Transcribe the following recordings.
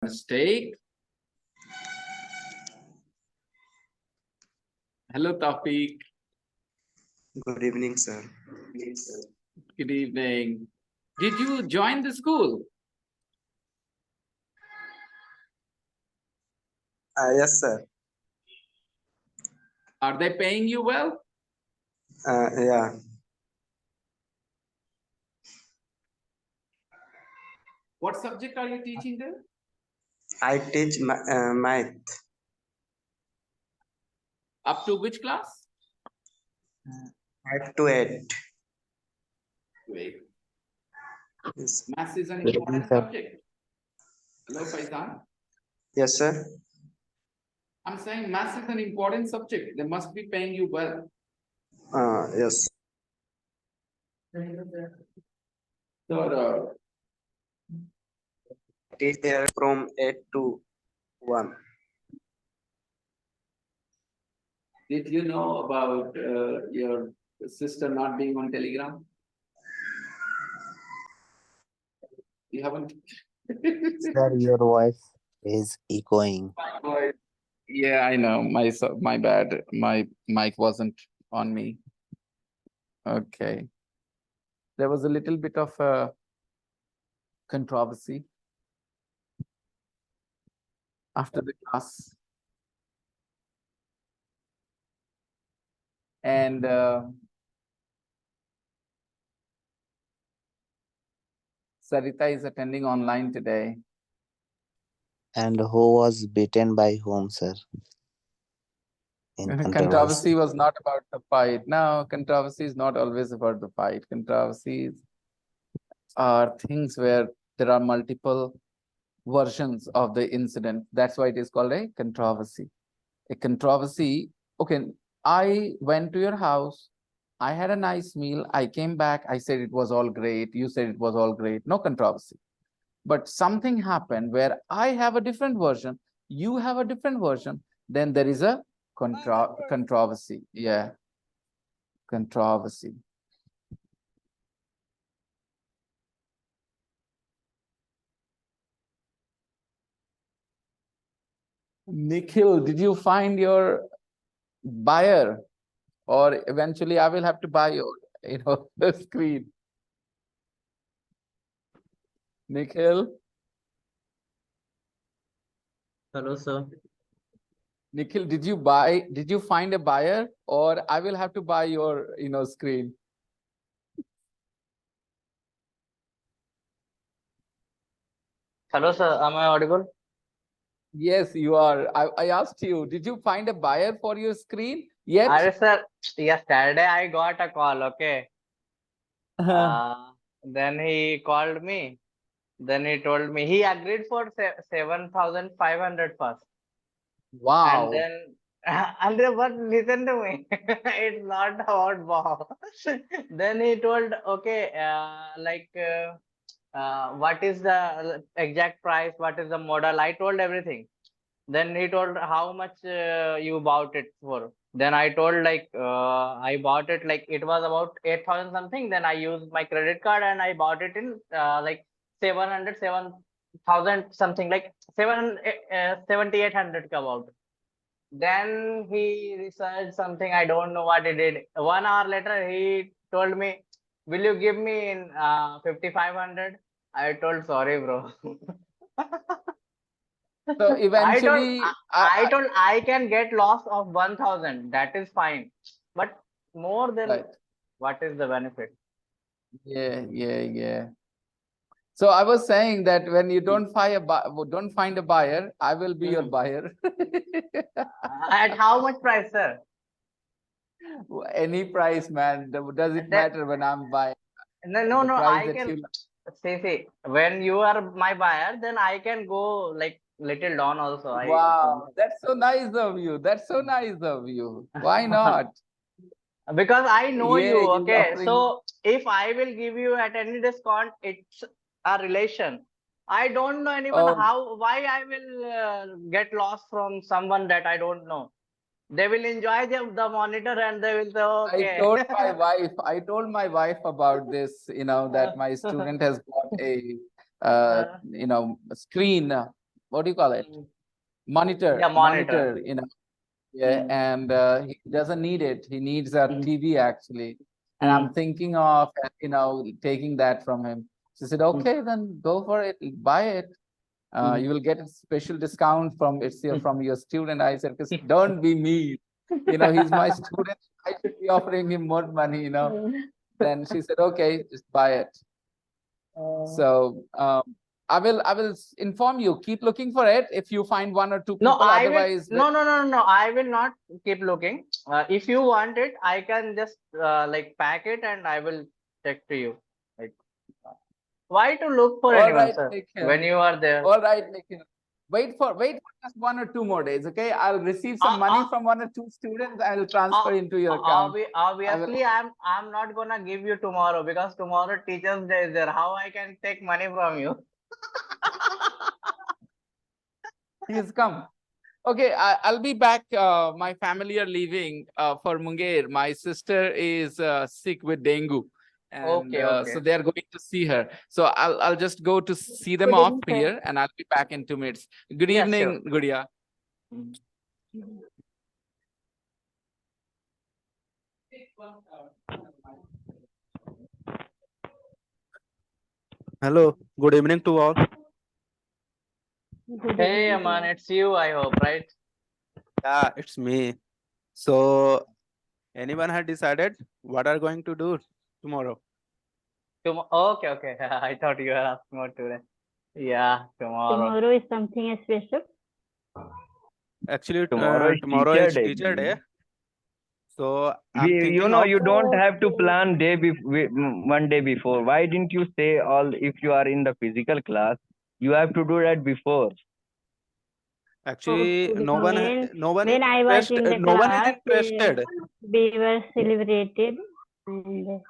Mistake. Hello, Tawfiq. Good evening, sir. Good evening. Did you join the school? Yes, sir. Are they paying you well? Yeah. What subject are you teaching there? I teach math. Up to which class? 5 to 8. Wait. Yes. Maths is an Good evening, important sir. subject. Hello, Faizan. Yes, sir. I'm saying maths is an important subject. They must be paying you well. Yes. So, Teach there from 8 to 1. did you know about your sister not being on Telegram? You haven't? Sir, your voice is echoing. Yeah, I know. My bad. My mic wasn't on me. Okay. There was a little bit of a controversy after the class. And Sarita is attending online today. And who was beaten by whom, sir? In controversy. Controversy was not about the fight. No, controversy is not always about the fight. Controversies are things where there are multiple versions of the incident. That's why it is called a controversy. A controversy, okay, I went to your house, I had a nice meal, I came back, I said it was all great, you said it was all great, no controversy. But something happened where I have a different version, you have a different version, then there is a controversy. Yeah, controversy. Nikhil, did you find your buyer? Or eventually I will have to buy your, the screen. Nikhil, Hello, sir. Nikhil, did you find a buyer or I will have to buy your, screen? Hello, sir. Am I audible? Yes, you are. I asked you, did you find a buyer for your screen yet? Sir, yesterday I got a call, okay? Then he called me. Then he told me he agreed for 7,500 first. Wow. And then, and then, but listen to me. It's not about wow. Then he told, okay, what is the exact price? What is the model? I told everything. Then he told how much you bought it for. Then I told I bought it like it was about 8,000 something. Then I used my credit card and I bought it in 7,000 something, like 7,800 about. Then he researched something, I don't know what he did. 1 hour later he told me, will you give me in 5,500? I told, sorry bro. So eventually, I told I can get loss of 1,000. That is fine, but more than right. what is the benefit? Yeah. So I was saying that when you don't find a buyer, I will be your buyer. At how much price, sir? Any price, man. Does it matter when I'm buying? No. The price I that can you see. When you are my buyer, then I can go like little down also. Wow, that's so nice of you. That's so nice of you. Why not? Because I know Yeah, you. he's Okay, offering. so if I will give you at any discount, it's a relation. I don't know anyone why I will get lost from someone that I don't know. They will enjoy the monitor and they will say, okay. I told my wife about this, that my student has bought a, screen what do you call it? Mm. Monitor, Yeah, monitor. Yeah, Mm. and he doesn't need it. He needs a Mm. TV actually. And I'm Mm. thinking of, taking that from him. She said, Mm. okay, then go for it, buy it. You will get a special discount from your student. I said, don't be mean. He's my student. I should be offering him more money. Then she said, okay, just buy it. So I will inform you. Keep looking for it. If you find one or two No, people, I will. otherwise, No. I will not keep looking. If you want it, I can just like pack it and I will check to you. Like, why to look for all anyone, right, sir, Nikhil. when you are there? All right, Nikhil. Wait for just 1 or 2 more days, okay? I'll receive some Uh, money uh, from 1 or 2 students. I'll transfer uh, into your account. I will. obviously, I'm not gonna give you tomorrow because tomorrow Teachers' Day is there. How I can take money from you? Please come. Okay, I'll be back. My family are leaving for Munger. My sister is sick with dengue, and Okay, so okay. they are going to see her. So I'll just go to see them Good off evening, sir. here, and I'll be back in 2 minutes. Good Yeah, sure. evening, Gudia. Mm. Hello, good evening to all. Good Hey, evening to Aman, all. it's you, I hope, right? Yeah, it's me. So, anyone had decided what are going to do tomorrow? Okay, okay. I thought you were asking about today. Yeah, tomorrow. Tomorrow is something special. Actually, Tomorrow is tomorrow teacher is day. teacher day. So, We, I'm thinking of you don't have to Okay. plan one day before. Why didn't you say all if you are in the physical class? You have to do that before. actually no one When no one when I was interested. in the No one is class, interested. we were celebrated and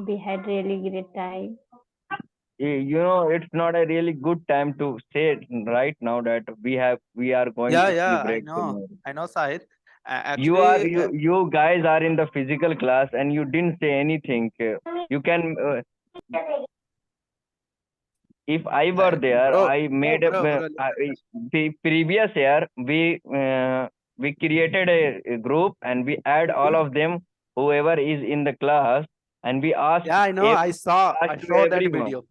we had really great time. It's not a really good time to say it right now that we are going Yeah, to yeah, celebrate tomorrow. I know, Sahid. You are Actually, you guys are in the physical class and you didn't say anything. You can if I were there, bro, I made the previous year we created a group and we add all of them, whoever is in the class, and we yeah, I know. I to saw that everyone. video.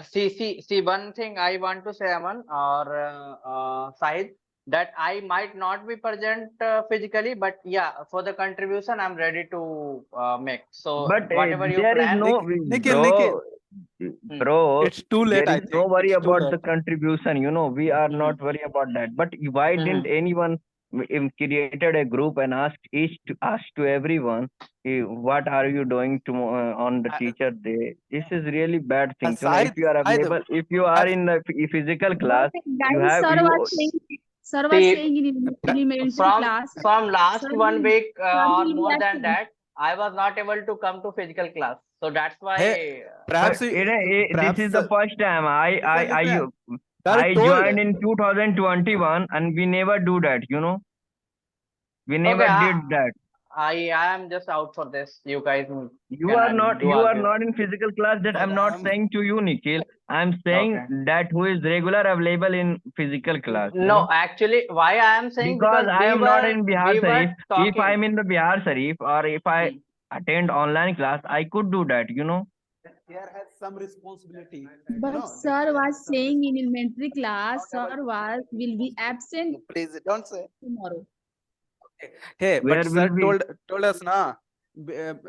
See, one thing I want to say, Aman or Sahid, that I might not be present physically, but yeah, for the contribution, I'm ready to make. So But whatever you there is plan. no Nikhil, Hmm. bro. it's too late. There I is no think worry it's too about the late. contribution. We are Hmm. not worry about that. But why didn't Hmm. anyone created a group and asked to everyone, what are you doing on the I, teacher day? This is really bad things. If Sahid, you are Sahid, available, if you are I've in the physical class, But you guys, have sir was See, saying in pra- elementary from class, from sir last will, 1 week sir or will be more than absent. that, I was not able to come to physical class. So that's hey, why. but perhaps this perhaps is the first time listen. Sir I told. joined in 2021 and we never do that. We Okay, never did that. I am just out for this. You guys You can are not do you are argue. not in physical class. That But I'm not saying to you, Nikhil. I'm saying Okay. that who is regular available in physical class. No, actually, why I am saying Because because I am not in Bihar we were Sharif. If talking. I'm in the Bihar Sharif or if I Hmm. attend online class, I could do that. There has some responsibility. But That sir there was has some saying in responsibility. elementary class, Not able sir to was will be absent please don't say. tomorrow. Hey, but Where sir will we? told us na.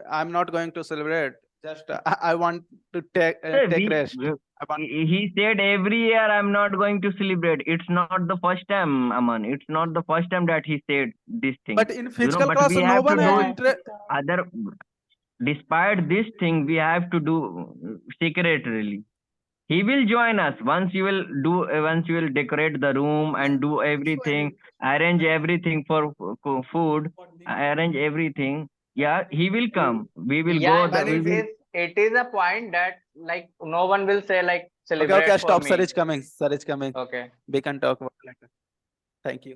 I'm not going to celebrate. Just I want to Hey, take rest. I want. he said every year I'm not going to celebrate. It's not the first time, Aman. It's not the first time that he said this thing. But in physical But class, we no have to one do has it interest. other. Despite this thing, we have to do secretly. He will join us once you will decorate the room and do everything, arrange everything for food, arrange everything. Yeah, he will come. We will go. Yeah, The, but we will. it is a point that like no one will say like Okay, okay, celebrate for stop. Sir me. is coming. Sir is coming. Okay. We can talk about later. Thank you.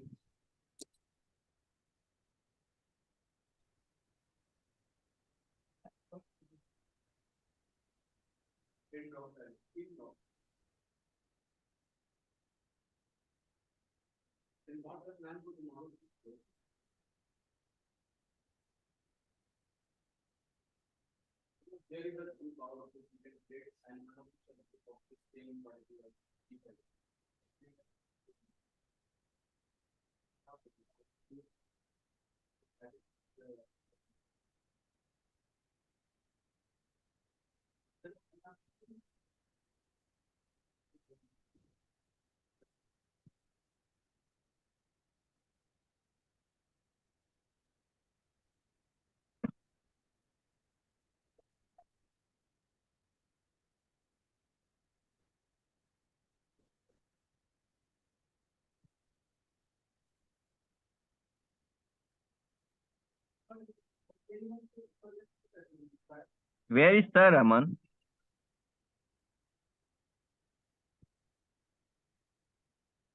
Where is Sir Aman?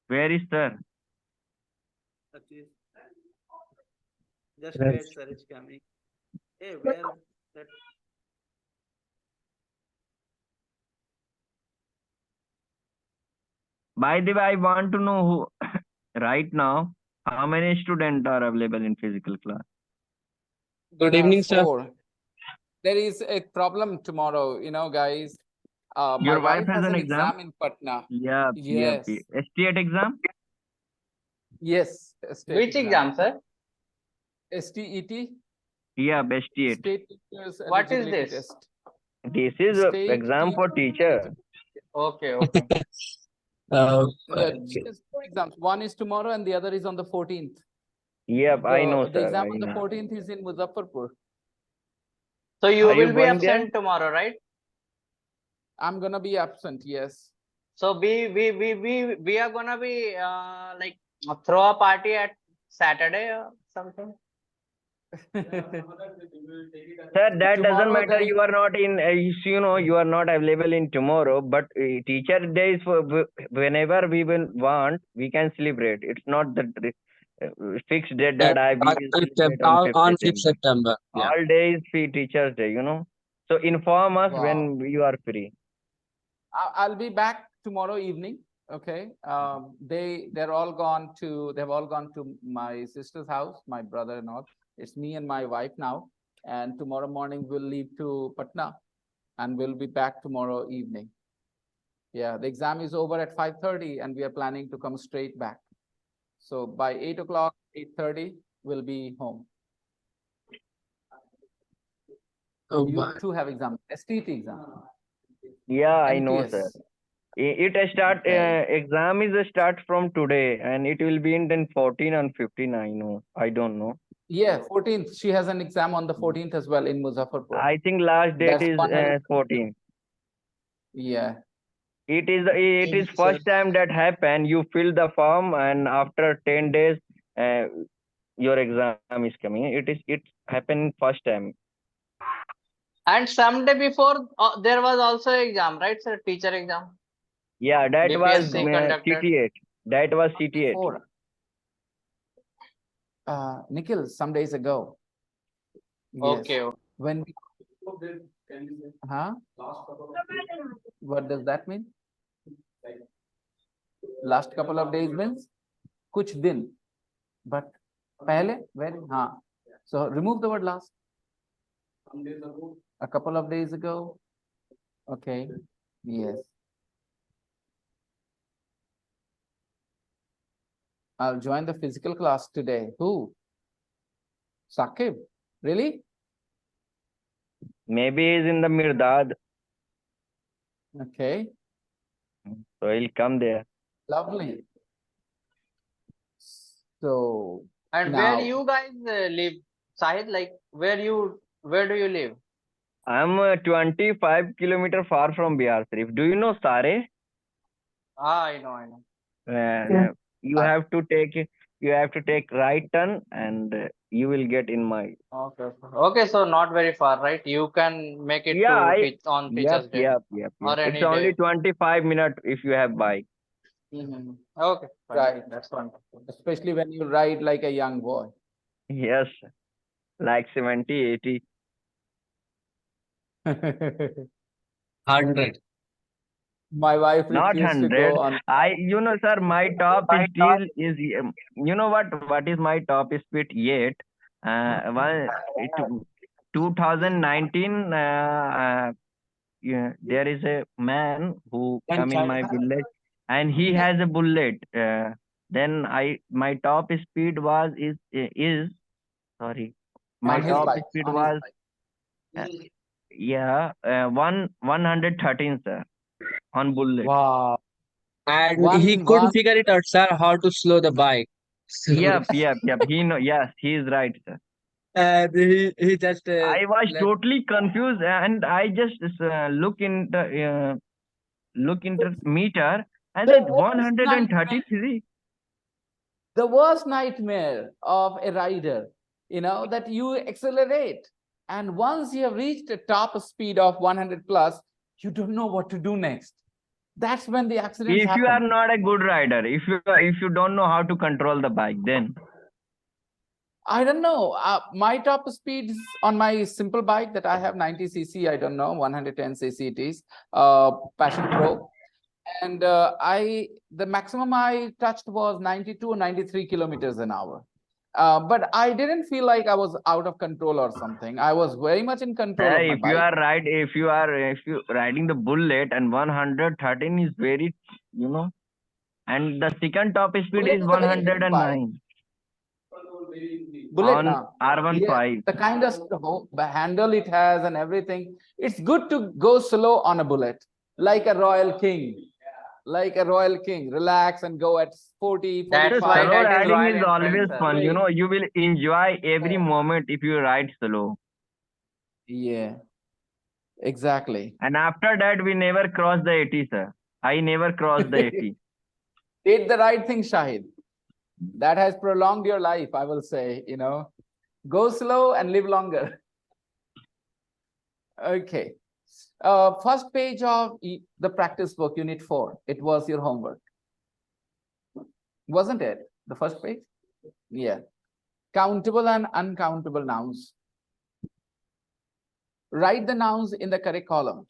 Where is Sir? Just wait, sir is coming. Hey, where that By the way, I want to know who right now how many students are available in physical class. Good evening, sir. There is a problem tomorrow, guys. My Your wife wife has has an an exam? exam in Patna. Yep, Yes. STAT exam? Yes. State Which exam, sir? STET. Yeah, STAT. State Teachers What is Eligibility this? Test. This is a State exam for teacher. Okay, okay. Teachers' two exams. One is tomorrow and the other is on the 14th. Yep, I know, The sir. exam I on the know. 14th is in Muzaffarpur. So you Are you will be going there? absent tomorrow, right? I'm gonna be absent, yes. So we are gonna be like throw a party at Saturday or something. Sir, that doesn't Tomorrow matter. there is- You are not in, you are not available in tomorrow. But teacher day is for whenever we will want, we can celebrate. It's not the fixed date that we will celebrate on 5th on 5th September. September. Yeah. All days free teachers day. So inform us Wow. when you are free. I'll be back tomorrow evening. Okay. They've all gone to my sister's house, my brother-in-law. It's me and my wife now. And tomorrow morning we'll leave to Patna and we'll be back tomorrow evening. Yeah, the exam is over at 5:30 and we are planning to come straight back. So by 8 o'clock, 8:30, we'll be home. Oh, You my. too have exam, STT exam. Yeah, I know, sir. MTS. It start Okay. exam is a start from today, and it will be in then 14 and 15. I know. I don't know. Yeah, 14th. She has an exam on the 14th as well in Muzaffarpur. I think last date That's is one. 14. Yeah. It is first time that happen. You fill the form, and after 10 days, your exam is coming. It happened first time. And someday before there was also exam, right, sir? Teacher exam. Yeah, that was BPSC conducted. CT8. That was CT8. Before. Nikhil, some days ago. Yes. Okay. When we, huh? What does that mean? Last couple of days means kuch din. But pehle, when? Huh. So remove the word last. A couple of days ago. Okay. Yes. I'll join the physical class today. Who? Saqib? Really? Maybe he's in the Mirdad, Okay. so he'll come there. Lovely. So And now, where you guys live, Sahid? Like where do you live? I'm 25 kilometer far from Bihar Sharif. Do you know Sare? I know. You have to take right turn, and you will get in my. Okay, so not very far, right? You can make it Yeah, to on Teachers Day Yep. or any It's only day. 25 minutes if you have bike. Okay, fine. right. That's wonderful. Especially when you ride like a young boy. Yes, like 70, 80. 100. My wife Not refused to go 100. on. Sir, my top still is, you know what is my top speed yet? It, 2019, yeah, there is a man who come in my village and he has a bullet. Then my top speed is sorry, my On his top bike. speed On his was bike. yeah 113, sir, on bullet. Wow. And he One couldn't one figure it out, sir, how to slow the bike. So, Yep. Yes, he is right, sir. and he just I was let totally confused and I just look into meter and the said worst nightmare, 133. the worst nightmare of a rider, that you accelerate. And once you have reached a top speed of 100 plus, you don't know what to do next. That's when the accidents If you are happen. not a good rider, if you don't know how to control the bike, then I don't know. My top speeds on my simple bike that I have 90cc, I don't know, 110cc it is, Passion Pro. And the maximum I touched was 92 or 93 kilometers an hour. But I didn't feel like I was out of control or something. I was very much in control of my if you bike. are right, if you riding the bullet and 113 is very, and the second top speed Bullet is is a very big bike. 109 Bullet on now. Yeah, R15. the kind of the handle it has and everything. It's good to go slow on a bullet, like a royal king. Like a royal king, relax and go at 40, That's 45. why Slow that is riding Royal is always Influencer. fun. You will enjoy every moment if you ride slow. Yeah, exactly. And after that, we never cross the 80, sir. I never crossed the 80. Did the right thing, Shahid. That has prolonged your life, I will say, go slow and live longer. Okay. First page of the practice book, unit 4. It was your homework. Wasn't it? The first page? Yeah. Countable and uncountable nouns. Write the nouns in the correct column.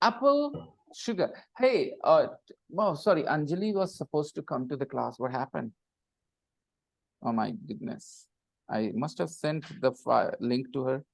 Apple, sugar. Hey, oh, sorry, Anjali was supposed to come to the class. What happened? Oh my goodness. I must have sent the link to her.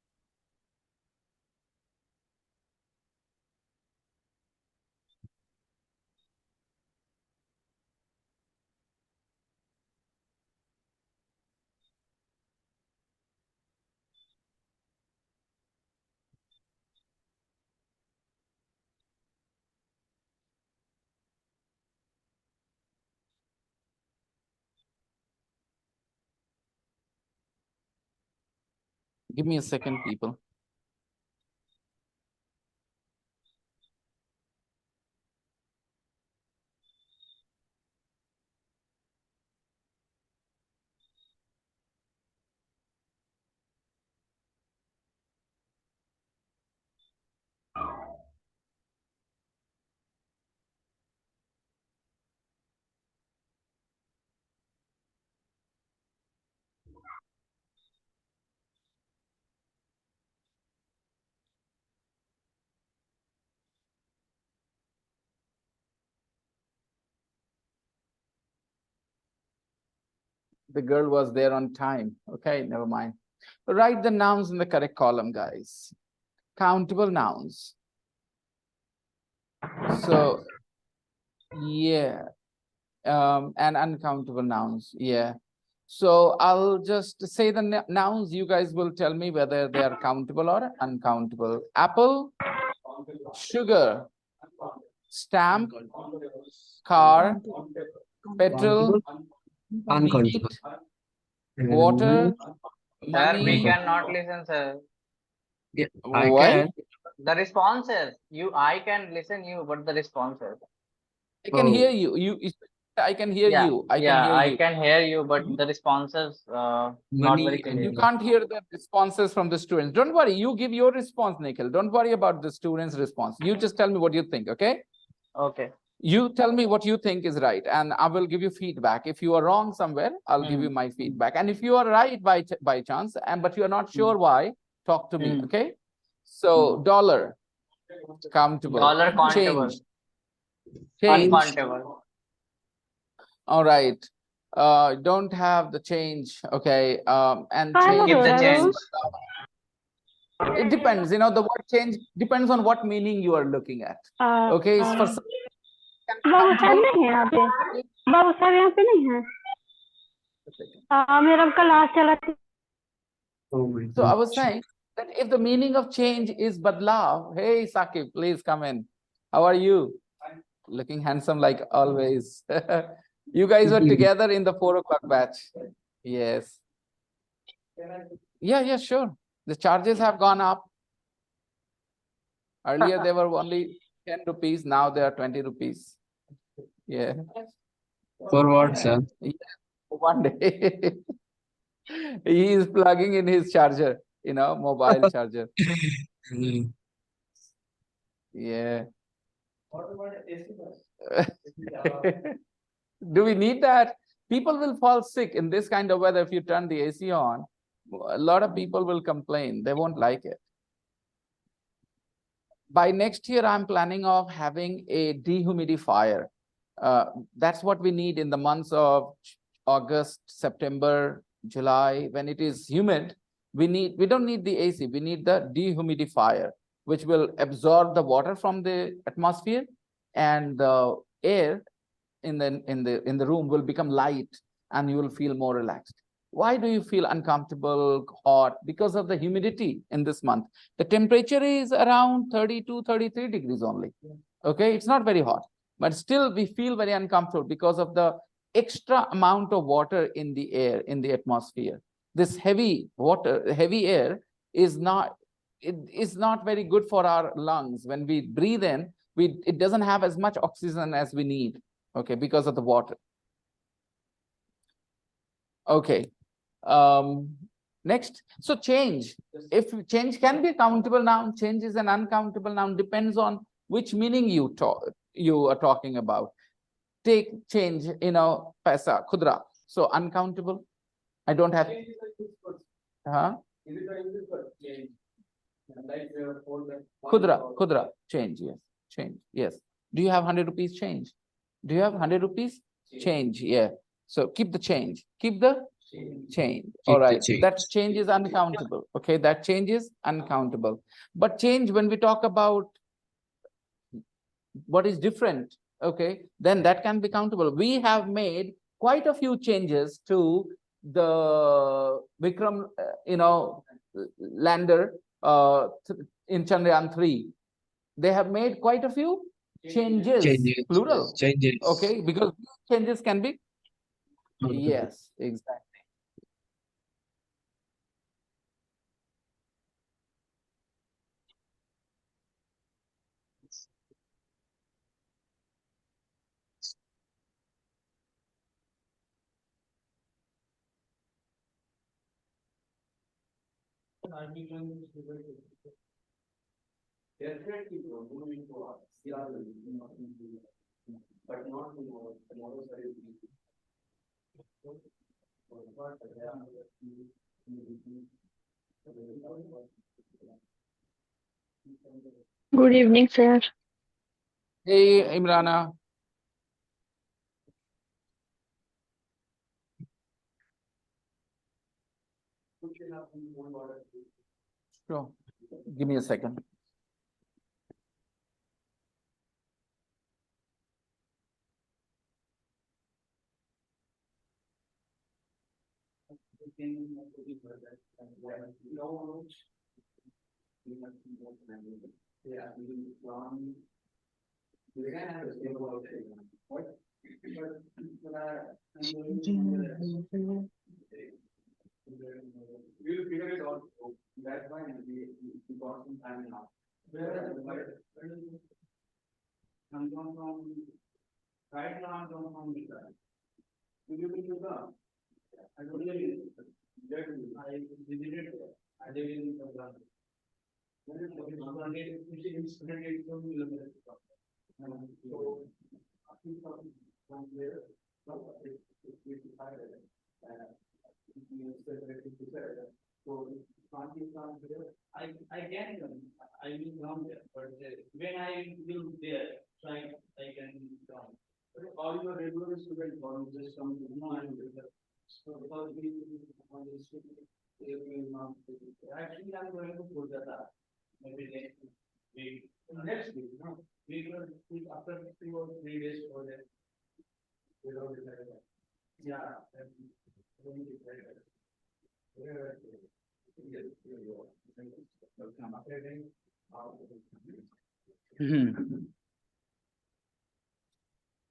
Give me a second, people. The girl was there on time. Okay, never mind. Write the nouns in the correct column, guys. Countable nouns. So, yeah. And uncountable nouns. Yeah. So I'll just say the nouns. You guys will tell me whether they are countable or uncountable. Apple, sugar, stamp, car, petrol, uncountable. meat, water, Sir, we money. cannot listen, sir. Yeah, I Why? can. The responses. I can listen you, but the responses. I can Oh. hear you. I can hear Yeah, you. I can yeah, hear I you. can hear you, but the responses not Money very and clear. You can't hear the responses from the students. Don't worry. You give your response, Nikhil. Don't worry about the students' response. You just tell me what you think, okay? Okay. You tell me what you think is right, and I will give you feedback. If you are wrong somewhere, I'll give you my feedback. And if you are right by chance, but you are not sure why, Talk to me, okay? So dollar, countable. Dollar countable. Change. Change. Uncountable. All right. Don't have the change, okay? And काय change. Keep the बोल रहा है change. It depends, you know, the word change depends on what meaning you are looking at. Okay, it's for some बाबू साहब नहीं है यहाँ पे? बाबू साहब यहाँ पे नहीं है? मेरा क्लास चला था। So I was saying that if the meaning of change is badlav, hey Sakib, please come in. How are you? Looking handsome like always. You guys were together in the 4 o'clock batch. Yes. Yeah, sure. The charges have gone up. Earlier they were only 10 rupees, now they are 20 rupees. Yeah. For what, sir? One day. He is plugging in his charger, you know, mobile charger. Yeah. Do we need that? People will fall sick in this kind of weather if you turn the AC on. A lot of people will complain. They won't like it. By next year, I'm planning of having a dehumidifier. That's what we need in the months of August, September, July. When it is humid, we don't need the AC. We need the dehumidifier, which will absorb the water from the atmosphere, and the air in the room will become light, and you will feel more relaxed. Why do you feel uncomfortable, hot? Because of the humidity in this month. The temperature is around 32, 33 degrees only. Okay, it's not very hot, but still we feel very uncomfortable because of the extra amount of water in the air, in the atmosphere. This heavy air is not very good for our lungs. When we breathe in, it doesn't have as much oxygen as we need, okay, because of the water. Okay. Next, so change. If change can be a countable noun, change is an uncountable noun, depends on which meaning you are talking about. Take change, you know, paisa, khudra. So uncountable. I don't have. Huh? Khudra, change, yes, change, yes. Do you have 100 rupees change? Do you have 100 rupees change? Yeah. So keep the change. Keep the change. All right. That change is uncountable. Okay, that change is uncountable. But change, when we talk about what is different, okay, then that can be countable. We have made quite a few changes to the Vikram, lander in Chandrayaan 3. They have made quite a few changes, plural. Changes. Okay, because changes can be. Yes, exactly. Good evening, sir. Hey, Imrana. Sure. Give me a second.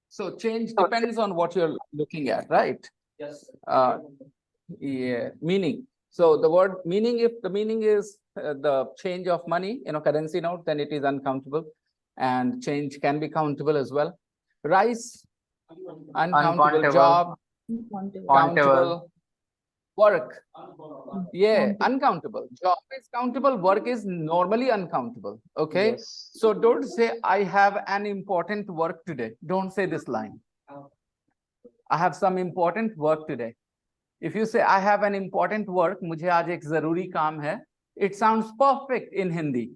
So change depends on what you're looking at, right? Yes. Yeah, meaning. So the word meaning, if the meaning is the change of money, currency note, then it is uncountable, and change can be countable as well. Rice, uncountable. Uncountable. Job, Uncountable. countable. Work, yeah, uncountable. Job is countable, work is normally uncountable. Okay, Yes. so don't say I have an important work today. Don't say this line. I have some important work today. If you say I have an important work, मुझे आज एक जरूरी काम है, it sounds perfect in Hindi.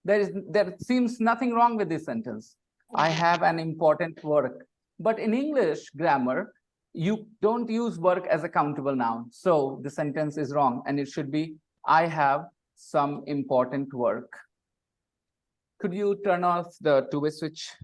There seems nothing wrong with this sentence. I have an important work. But in English grammar, you don't use work as a countable noun. So the sentence is wrong, and it should be I have some important work. Could you turn off the two-way switch?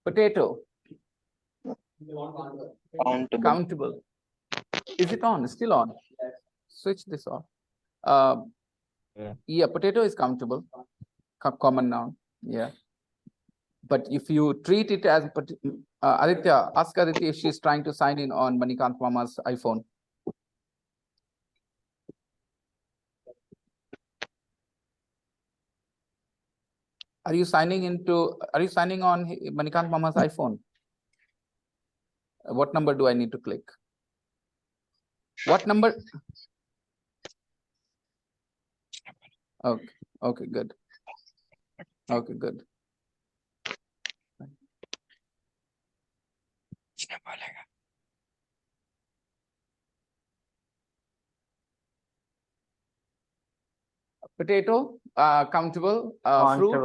Potato. Countable. Is it on? Still on? Switch this off. Yeah, potato is countable. Common noun. Yeah. But if you treat it as Aditya, ask Aditya if she's trying to sign in on Manikant Mama's iPhone. Are you signing on Manikant Mama's iPhone? What number do I need to click? What number? Okay, okay, good. Okay, good. Potato, countable. Fruit.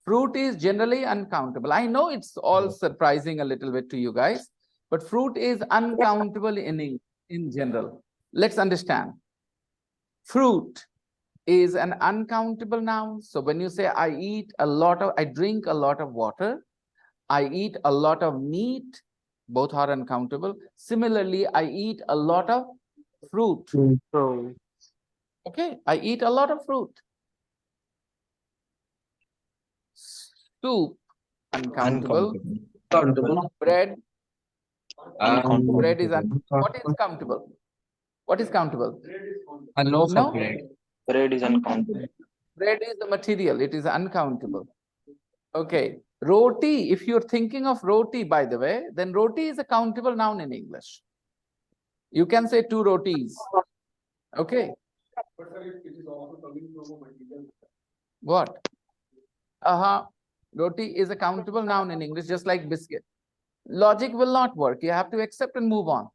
Fruit is generally uncountable. I know it's all surprising a little bit to you guys, but fruit is uncountable in general. Let's understand. Fruit is an uncountable noun. So when you say I drink a lot of water, I eat a lot of meat, both are uncountable. Similarly, I eat a lot of fruit. Okay, I eat a lot of fruit. Soup, uncountable. Bread, bread is what is countable? What is countable? No. Bread is uncountable. Bread is the material, it is uncountable. Okay, roti, if you're thinking of roti, by the way, then roti is a countable noun in English. You can say 2 rotis. Okay. What? Roti is a countable noun in English, just like biscuit. Logic will not work. You have to accept and move on.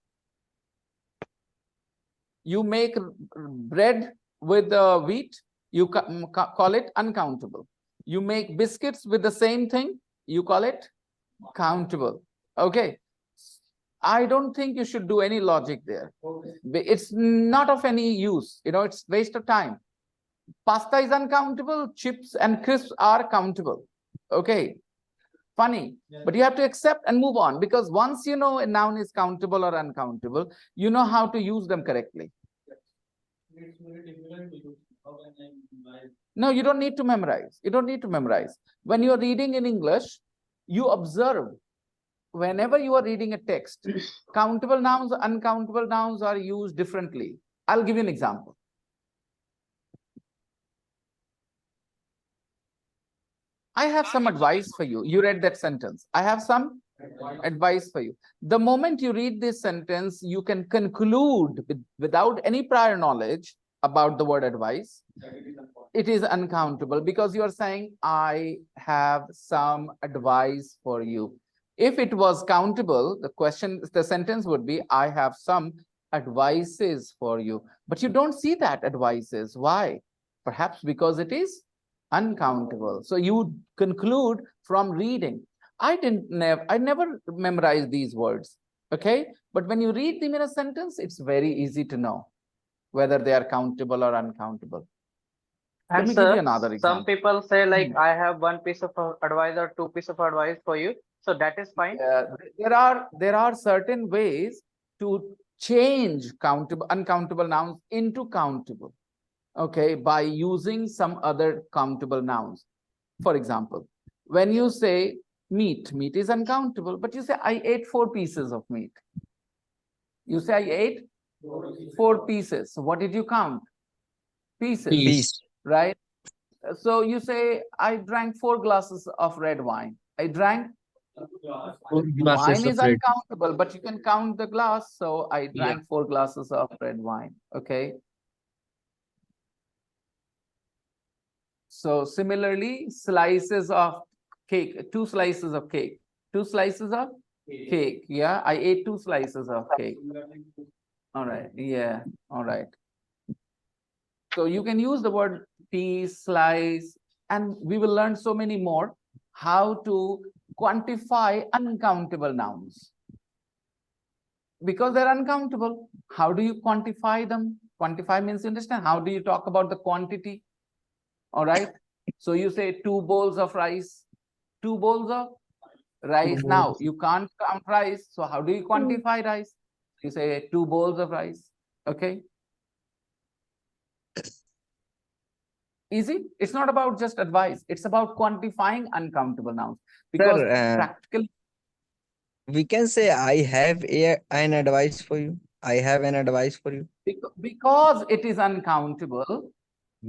You make bread with wheat, you call it uncountable. You make biscuits with the same thing, you call it countable. Okay. I don't think you should do any logic there. It's not of any use. It's waste of time. Pasta is uncountable. Chips and crisps are countable. Okay. Funny. But you have to accept and move on, because once you know a noun is countable or uncountable, you know how to use them correctly. No, you don't need to memorize. You don't need to memorize. When you're reading in English, you observe. Whenever you are reading a text, countable nouns, uncountable nouns are used differently. I'll give you an example. I have some advice for you. You read that sentence. I have some advice for you. The moment you read this sentence, you can conclude without any prior knowledge about the word advice, it is uncountable because you are saying, I have some advice for you. If it was countable, the sentence would be, I have some advices for you. But you don't see that advices. Why? Perhaps because it is uncountable. So you conclude from reading. I never memorized these words. Okay. But when you read them in a sentence, it's very easy to know whether they are countable or uncountable. Let And me give you sir, another some example. people say like, I have one piece of advice or two piece of advice for you. So that is fine. There are certain ways to change uncountable nouns into countable. Okay, by using some other countable nouns. For example, when you say meat is uncountable, but you say, I ate 4 pieces of meat. You say, I ate 4 pieces. So what did you count? Pieces, Peace. right? So you say, I drank 4 glasses of red wine. I drank, Glasses wine is of red. uncountable, but you can count the glass. So I drank 4 glasses of red wine. Okay. So similarly, slices of cake, 2 slices of cake, 2 slices of cake. Yeah, I ate 2 slices of cake. All right. Yeah. All right. So you can use the word piece, slice, and we will learn so many more how to quantify uncountable nouns. Because they're uncountable, how do you quantify them? Quantify means, you understand, how do you talk about the quantity? All right. So you say 2 bowls of rice, 2 bowls of rice. Now you can't count rice. So how do you quantify rice? You say 2 bowls of rice. Okay. Easy. It's not about just advice. It's about quantifying uncountable nouns. Because Sir, practically, we can say I have an advice for you. I have an advice for you. because it is uncountable,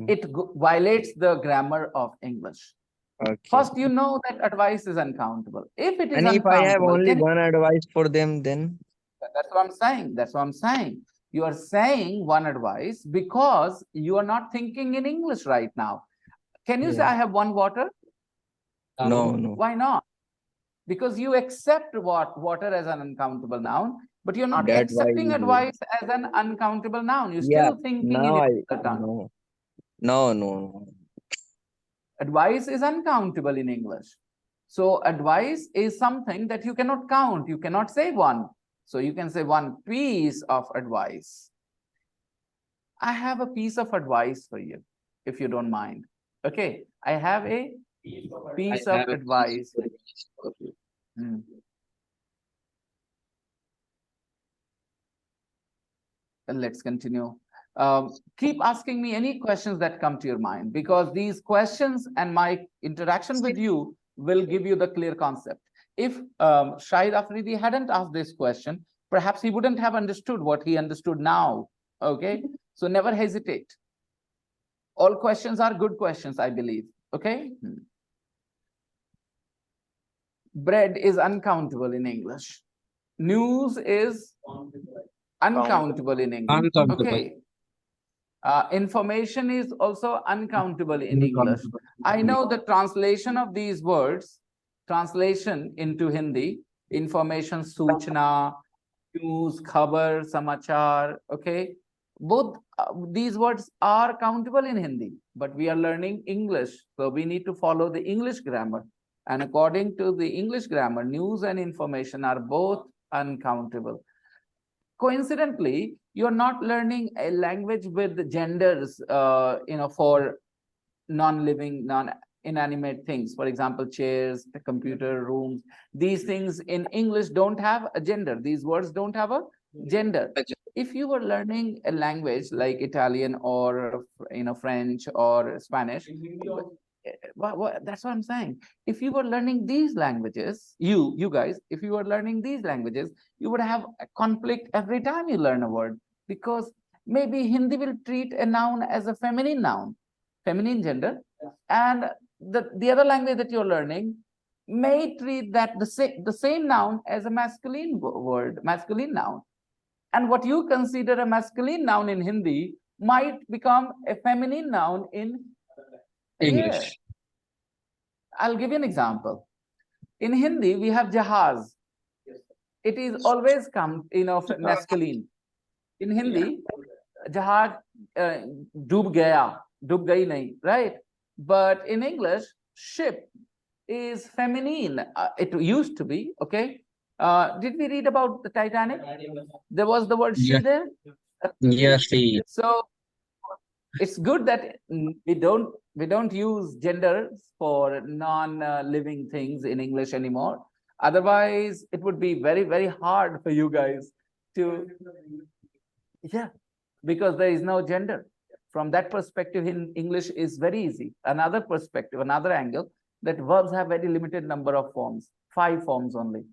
it violates the grammar of English. Okay. First, you know that advice is uncountable. If it is And if I have uncountable, only one advice for them, then that's what I'm saying. That's what I'm saying. You are saying one advice because you are not thinking in English right now. Can you say, I have one water? no. Why not? Because you accept water as an uncountable noun, but you're not That's why accepting you do it. advice as an uncountable noun. You're Yeah. still thinking in Now I other tongue. no. Advice is uncountable in English. So advice is something that you cannot count. You cannot say one. So you can say one piece of advice. I have a piece of advice for you, if you don't mind. Okay, I have a piece of advice. Hmm. Let's continue. Keep asking me any questions that come to your mind, because these questions and my interaction with you will give you the clear concept. If Shahid Afridi hadn't asked this question, perhaps he wouldn't have understood what he understood now. Okay, so never hesitate. All questions are good questions, I believe. Okay. Bread is uncountable in English. News is uncountable in English. Uncountable. Okay. Information is also uncountable in English. I know the translation of these words, translation into Hindi, information, suchna, news, khabar, samachar, okay? Both these words are countable in Hindi, but we are learning English. So we need to follow the English grammar. And according to the English grammar, news and information are both uncountable. Coincidentally, you're not learning a language with genders, for non-living, non-inanimate things. For example, chairs, the computer, rooms. These things in English don't have a gender. These words don't have a gender. If you were learning a language like Italian or French or Spanish, that's what I'm saying. If you were learning these languages, you guys, if you were learning these languages, you would have a conflict every time you learn a word, because maybe Hindi will treat a noun as a feminine noun, feminine gender, and the other language that you're learning may treat that the same noun as a masculine word, masculine noun. And what you consider a masculine noun in Hindi might become a feminine noun in English. I'll give you an example. In Hindi, we have jahaz. It is always come, masculine. In Hindi, jahaz डूब gayi nahi, right? But in English, ship is feminine. It used to be, okay? Did we read about the Titanic? There was the word she Yeah. there. Yes, see. So it's good that we don't use genders for non-living things in English anymore. Otherwise, it would be very, very hard for you guys to, because there is no gender. From that perspective, in English is very easy. Another perspective, another angle, that verbs have very limited number of forms, 5 forms only.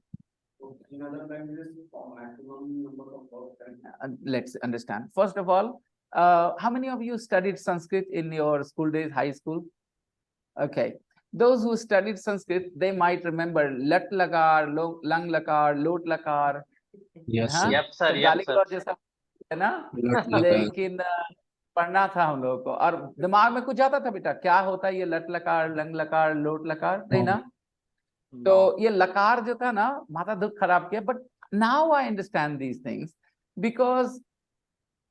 Let's understand. First of all, how many of you studied Sanskrit in your school days, high school? Okay. Those who studied Sanskrit, they might remember lat lakar, lang lakar, lot lakar. Yes, हाँ? sir. Yep, sir. तो Yep, गाली sir. गलौज जैसा है ना, Lot lakar. लेकिन पढ़ना था हम लोगों को, और दिमाग में कुछ जाता था बेटा, क्या होता है ये लट लकार, लंग लकार, लोट लकार, नहीं ना? तो ये लकार जो था ना, माथा दुख खराब किया. But now I understand these things because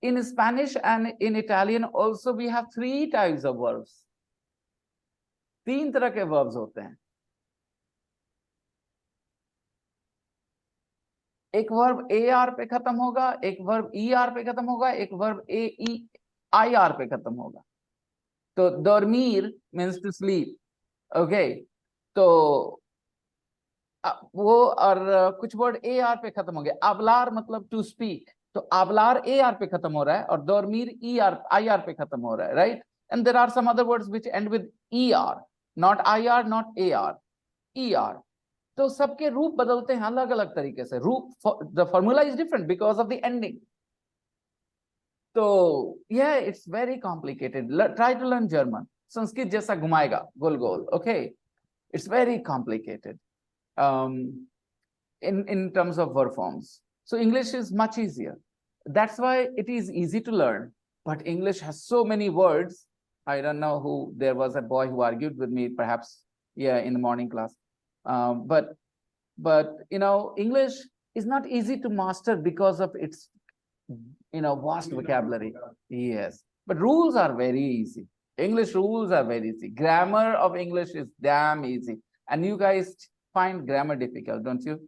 in Spanish and in Italian also we have 3 types of verbs. 3 तरह के verbs होते हैं. एक वर्ब AR पे खत्म होगा, एक वर्ब ER पे खत्म होगा, एक वर्ब AEIR पे खत्म होगा. तो dormir means to sleep. Okay. तो वो और कुछ वर्ड AR पे खत्म हो गया. hablar मतलब to speak. तो hablar AR पे खत्म हो रहा है और dormir IR पे खत्म हो रहा है, right? And there are some other words which end with ER, not IR, not AR, ER. तो सबके रूप बदलते हैं अलग अलग तरीके से. रूप, the formula is different because of the ending. So yeah, it's very complicated. Try to learn German. Sanskrit जैसा घुमाएगा गोल गोल. Okay, it's very complicated in terms of verb forms. So English is much easier. That's why it is easy to learn. But English has so many words. I don't know who. There was a boy who argued with me, perhaps, in the morning class. But English is not easy to master because of its vast vocabulary. Yes, but rules are very easy. English rules are very easy. Grammar of English is damn easy. And you guys find grammar difficult, don't you?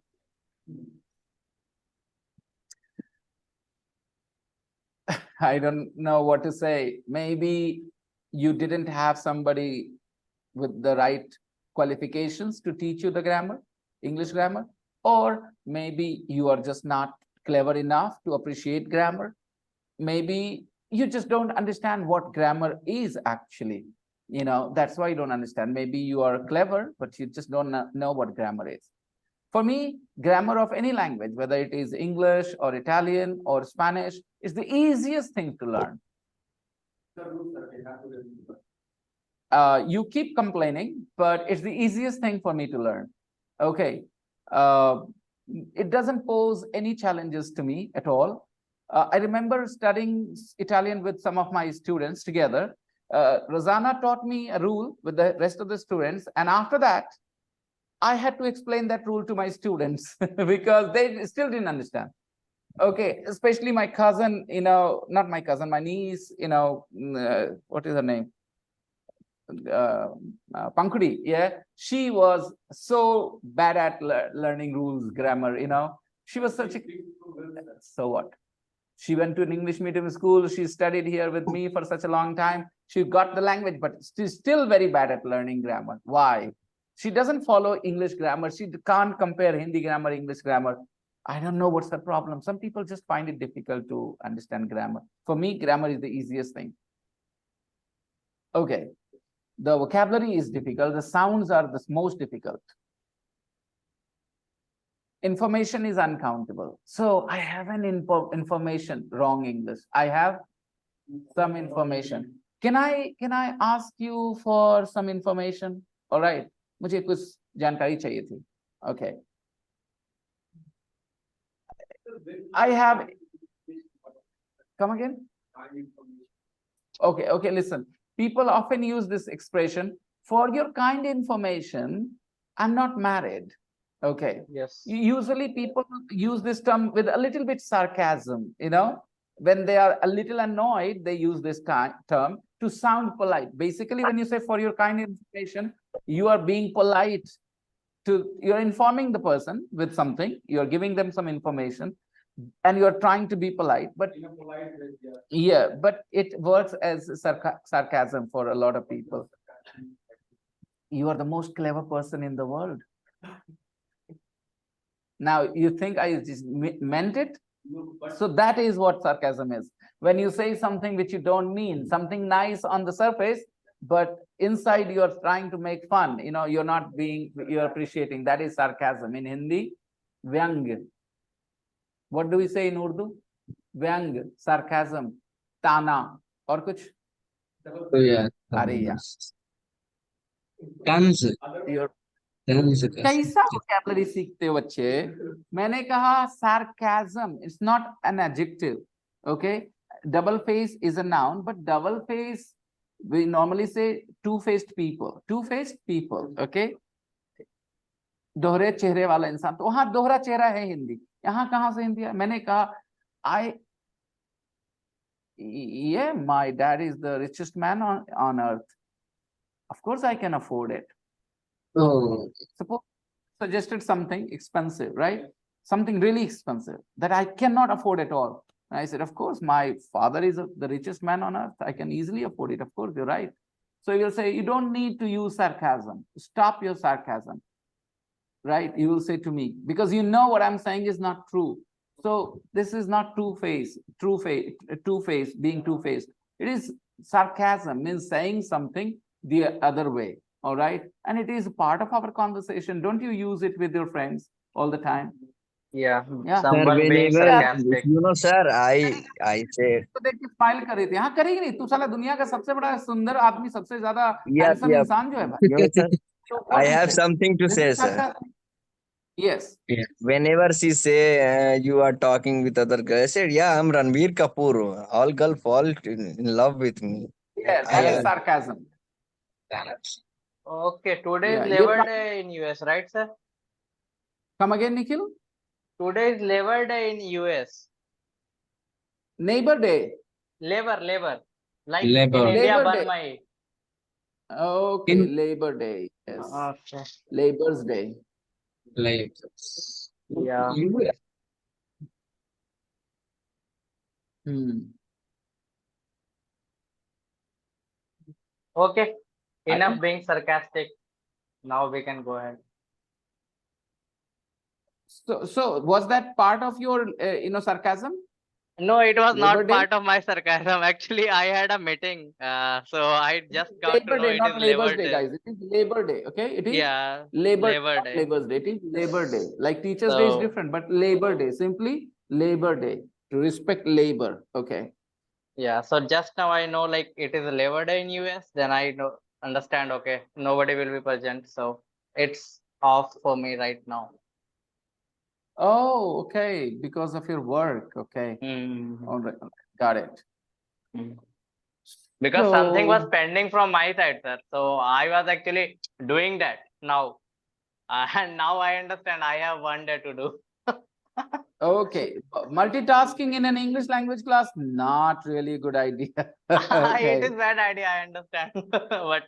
I don't know what to say. Maybe you didn't have somebody with the right qualifications to teach you the grammar, English grammar, or maybe you are just not clever enough to appreciate grammar. Maybe you just don't understand what grammar is actually. That's why you don't understand. Maybe you are clever, but you just don't know what grammar is. For me, grammar of any language, whether it is English or Italian or Spanish, is the easiest thing to learn. You keep complaining, but it's the easiest thing for me to learn. Okay. It doesn't pose any challenges to me at all. I remember studying Italian with some of my students together. Rosanna taught me a rule with the rest of the students. And after that, I had to explain that rule to my students because they still didn't understand. Okay, especially my cousin, not my cousin, my niece, what is her name? Pankudi, yeah. She was so bad at learning rules, grammar, She was such a... So what? She went to an English medium school. She studied here with me for such a long time. She got the language, but she's still very bad at learning grammar. Why? She doesn't follow English grammar. She can't compare Hindi grammar, English grammar. I don't know what's the problem. Some people just find it difficult to understand grammar. For me, grammar is the easiest thing. Okay. The vocabulary is difficult. The sounds are the most difficult. Information is uncountable. So I have an information, wrong English. I have some information. Can I ask you for some information? All right. मुझे कुछ जानकारी चाहिए थी. Okay. I have. Come again? Okay, listen. People often use this expression, for your kind information, I'm not married. Okay. Yes. Usually people use this term with a little bit sarcasm, when they are a little annoyed, they use this term to sound polite. Basically, when you say for your kind information, you are being polite you're informing the person with something, you're giving them some information, and you're trying to be polite, but yeah, but it works as sarcasm for a lot of people. You are the most clever person in the world. Now, you think I just meant it? So that is what sarcasm is. When you say something which you don't mean, something nice on the surface, but inside you're trying to make fun, you're appreciating. That is sarcasm. In Hindi, vyang. What do we say in Urdu? Vyang, sarcasm, tana, और कुछ? So yeah. अरे यार, Tons. you're Tons. कैसा vocabulary सीखते हो बच्चे? मैंने कहा sarcasm, it's not an adjective. Okay, double face is a noun, but double face, we normally say two-faced people. Two-faced people, okay? दोहरे चेहरे वाला इंसान. तो वहां दोहरा चेहरा है हिंदी. यहाँ कहाँ से हिंदी है? मैंने कहा yeah, my dad is the richest man on earth. Of course, I can afford it. Oh. Suppose suggested something expensive, right? Something really expensive that I cannot afford at all. And I said, of course, my father is the richest man on earth. I can easily afford it. Of course, you're right. So you'll say, you don't need to use sarcasm. Stop your sarcasm, right? You will say to me, because you know what I'm saying is not true. So this is not two-faced, being two-faced. It is sarcasm, means saying something the other way, all right? And it is part of our conversation. Don't you use it with your friends all the time? Yeah. Yeah. Sir, Someone being whenever, sarcastic. sir, I say, तो देख के smile कर रही थी. हाँ, करेगी नहीं. तू साला दुनिया का सबसे बड़ा सुंदर आदमी, सबसे ज्यादा हैंडसम इंसान जो है भाई. sir, So I what do you have say? something to This say, is sir. sarcasm. Yes. Whenever she say you are talking with other girls, I said, yeah, I'm Ranbir Kapoor. All girls fall in love with me. Yes, I that is am. sarcasm. Okay, today is Yeah, Labor Day in US, right, sir? Come again, Nikhil. Today is Labor Day in US. Neighbor Day. Labor. Like Labor. in India, Labor Day. Banmai. Okay, Labor Day. Yes. Okay. Labor's Day. Like. Yeah. Okay. Enough being sarcastic. Now we can go ahead. So was that part of your, sarcasm? No, it was Labor not Day? part of my sarcasm. Actually, I had a meeting. So I just got to Labor know Day, it not is Labor's Labor Day, Day. guys. It is Labor Day, okay? It is Yeah, Labor Labor Day. Labor's Day. It is Labor Day. Like Teacher's Day is So different, but Labor Day, simply Labor Day, to respect labor, okay? yeah, so just now I know like it is a Labor Day in US. Then I understand. Okay, nobody will be present, so it's off for me right now. Oh, okay, because of your work, okay. All right, got it. Because something was So, pending from my side, sir. So I was actually doing that now. And now I understand I have one day to do. okay, multitasking in an English language class, not really a good idea. It Okay, is bad idea, I understand. But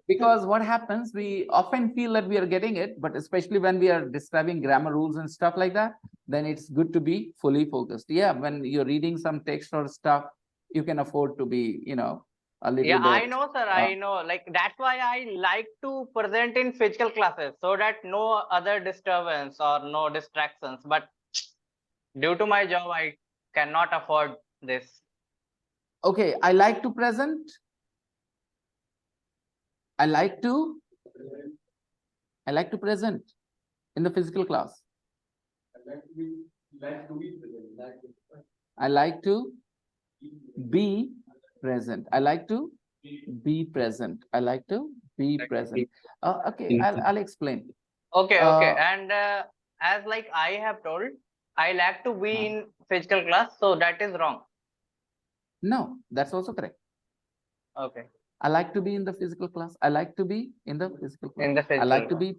because what happens, we often feel that we are getting it, but especially when we are describing grammar rules and stuff like that, then it's good to be fully focused. Yeah, when you're reading some text or stuff, you can afford to be, a little yeah, I bit. know, sir. I know. Like that's why I like to present in physical classes so that no other disturbance or no distractions. But due to my job, I cannot afford this. Okay, I like to present. I like to present in the physical class. I like to be present. I like to be present. I like to be present. Okay, I'll explain. Okay. And as like I have told, I like to be in physical class, so that is wrong. No, that's also correct. Okay. I like to be in the physical class. I like to be in the physical class. In the I like to physical be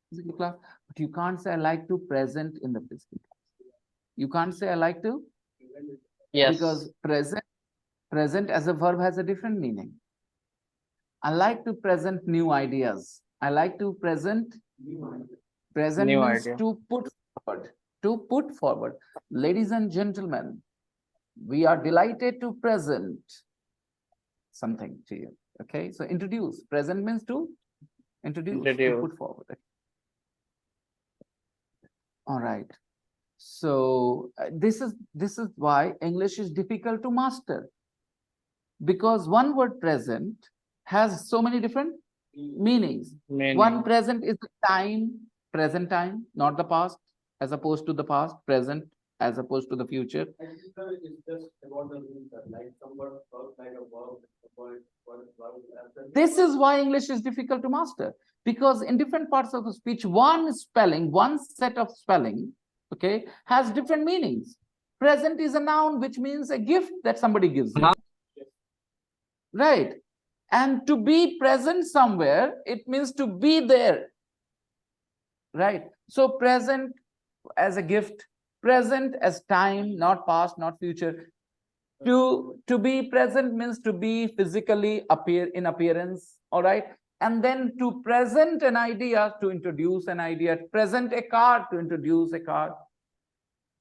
physical class, but you can't say I like to present in the physical class. You can't say I like to Yes. because present as a verb has a different meaning. I like to present new ideas. I like to present. Present New means idea. to put forward. To put forward. Ladies and gentlemen, we are delighted to present something to you. Okay, so introduce. Present means to introduce, to Introduce. put forward. All right. So this is why English is difficult to master, because one word present has so many different meanings. Meaning. One present is the time, present time, not the past, as opposed to the past, present as opposed to the future. This is why English is difficult to master, because in different parts of the speech, one spelling, one set of spelling, okay, has different meanings. Present is a noun, which means a gift that somebody gives you. Right. And to be present somewhere, it means to be there. Right. So present as a gift, present as time, not past, not future. To be present means to be physically in appearance. All right. And then to present an idea, to introduce an idea, present a card, to introduce a card.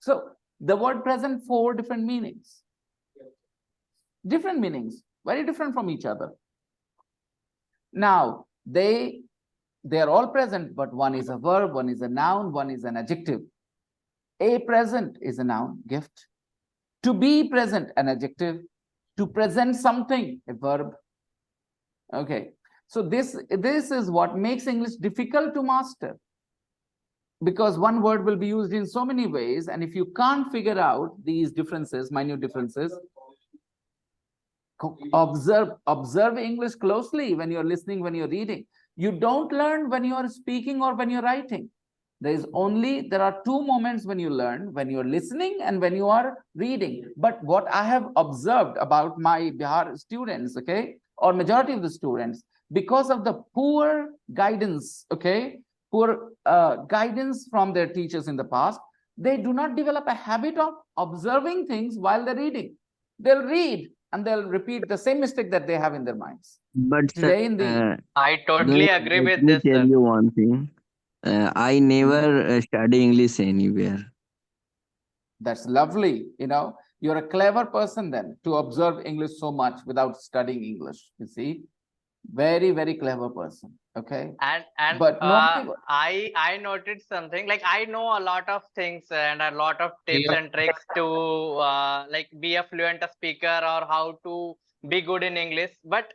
So the word present, 4 different meanings. Different meanings, very different from each other. Now, they are all present, but one is a verb, one is a noun, one is an adjective. A present is a noun, gift. To be present, an adjective. To present something, a verb. Okay, so this is what makes English difficult to master, because one word will be used in so many ways, and if you can't figure out these differences, minute differences, observe English closely when you're listening, when you're reading. You don't learn when you're speaking or when you're writing. There are 2 moments when you learn, when you're listening and when you are reading. But what I have observed about my Bihar students, okay, or majority of the students, because of the poor guidance, okay, poor guidance from their teachers in the past, they do not develop a habit of observing things while they're reading. They'll read and they'll repeat the same mistake that they have in their minds. But Today in the I totally agree let with me this, tell sir. you one thing. I never study English anywhere. That's lovely. You're a clever person then to observe English so much without studying English. You see, very, very clever person. Okay. And But nobody. I noticed something, like I know a lot of things and a lot of tips and tricks to like be a fluent speaker or how to be good in English, but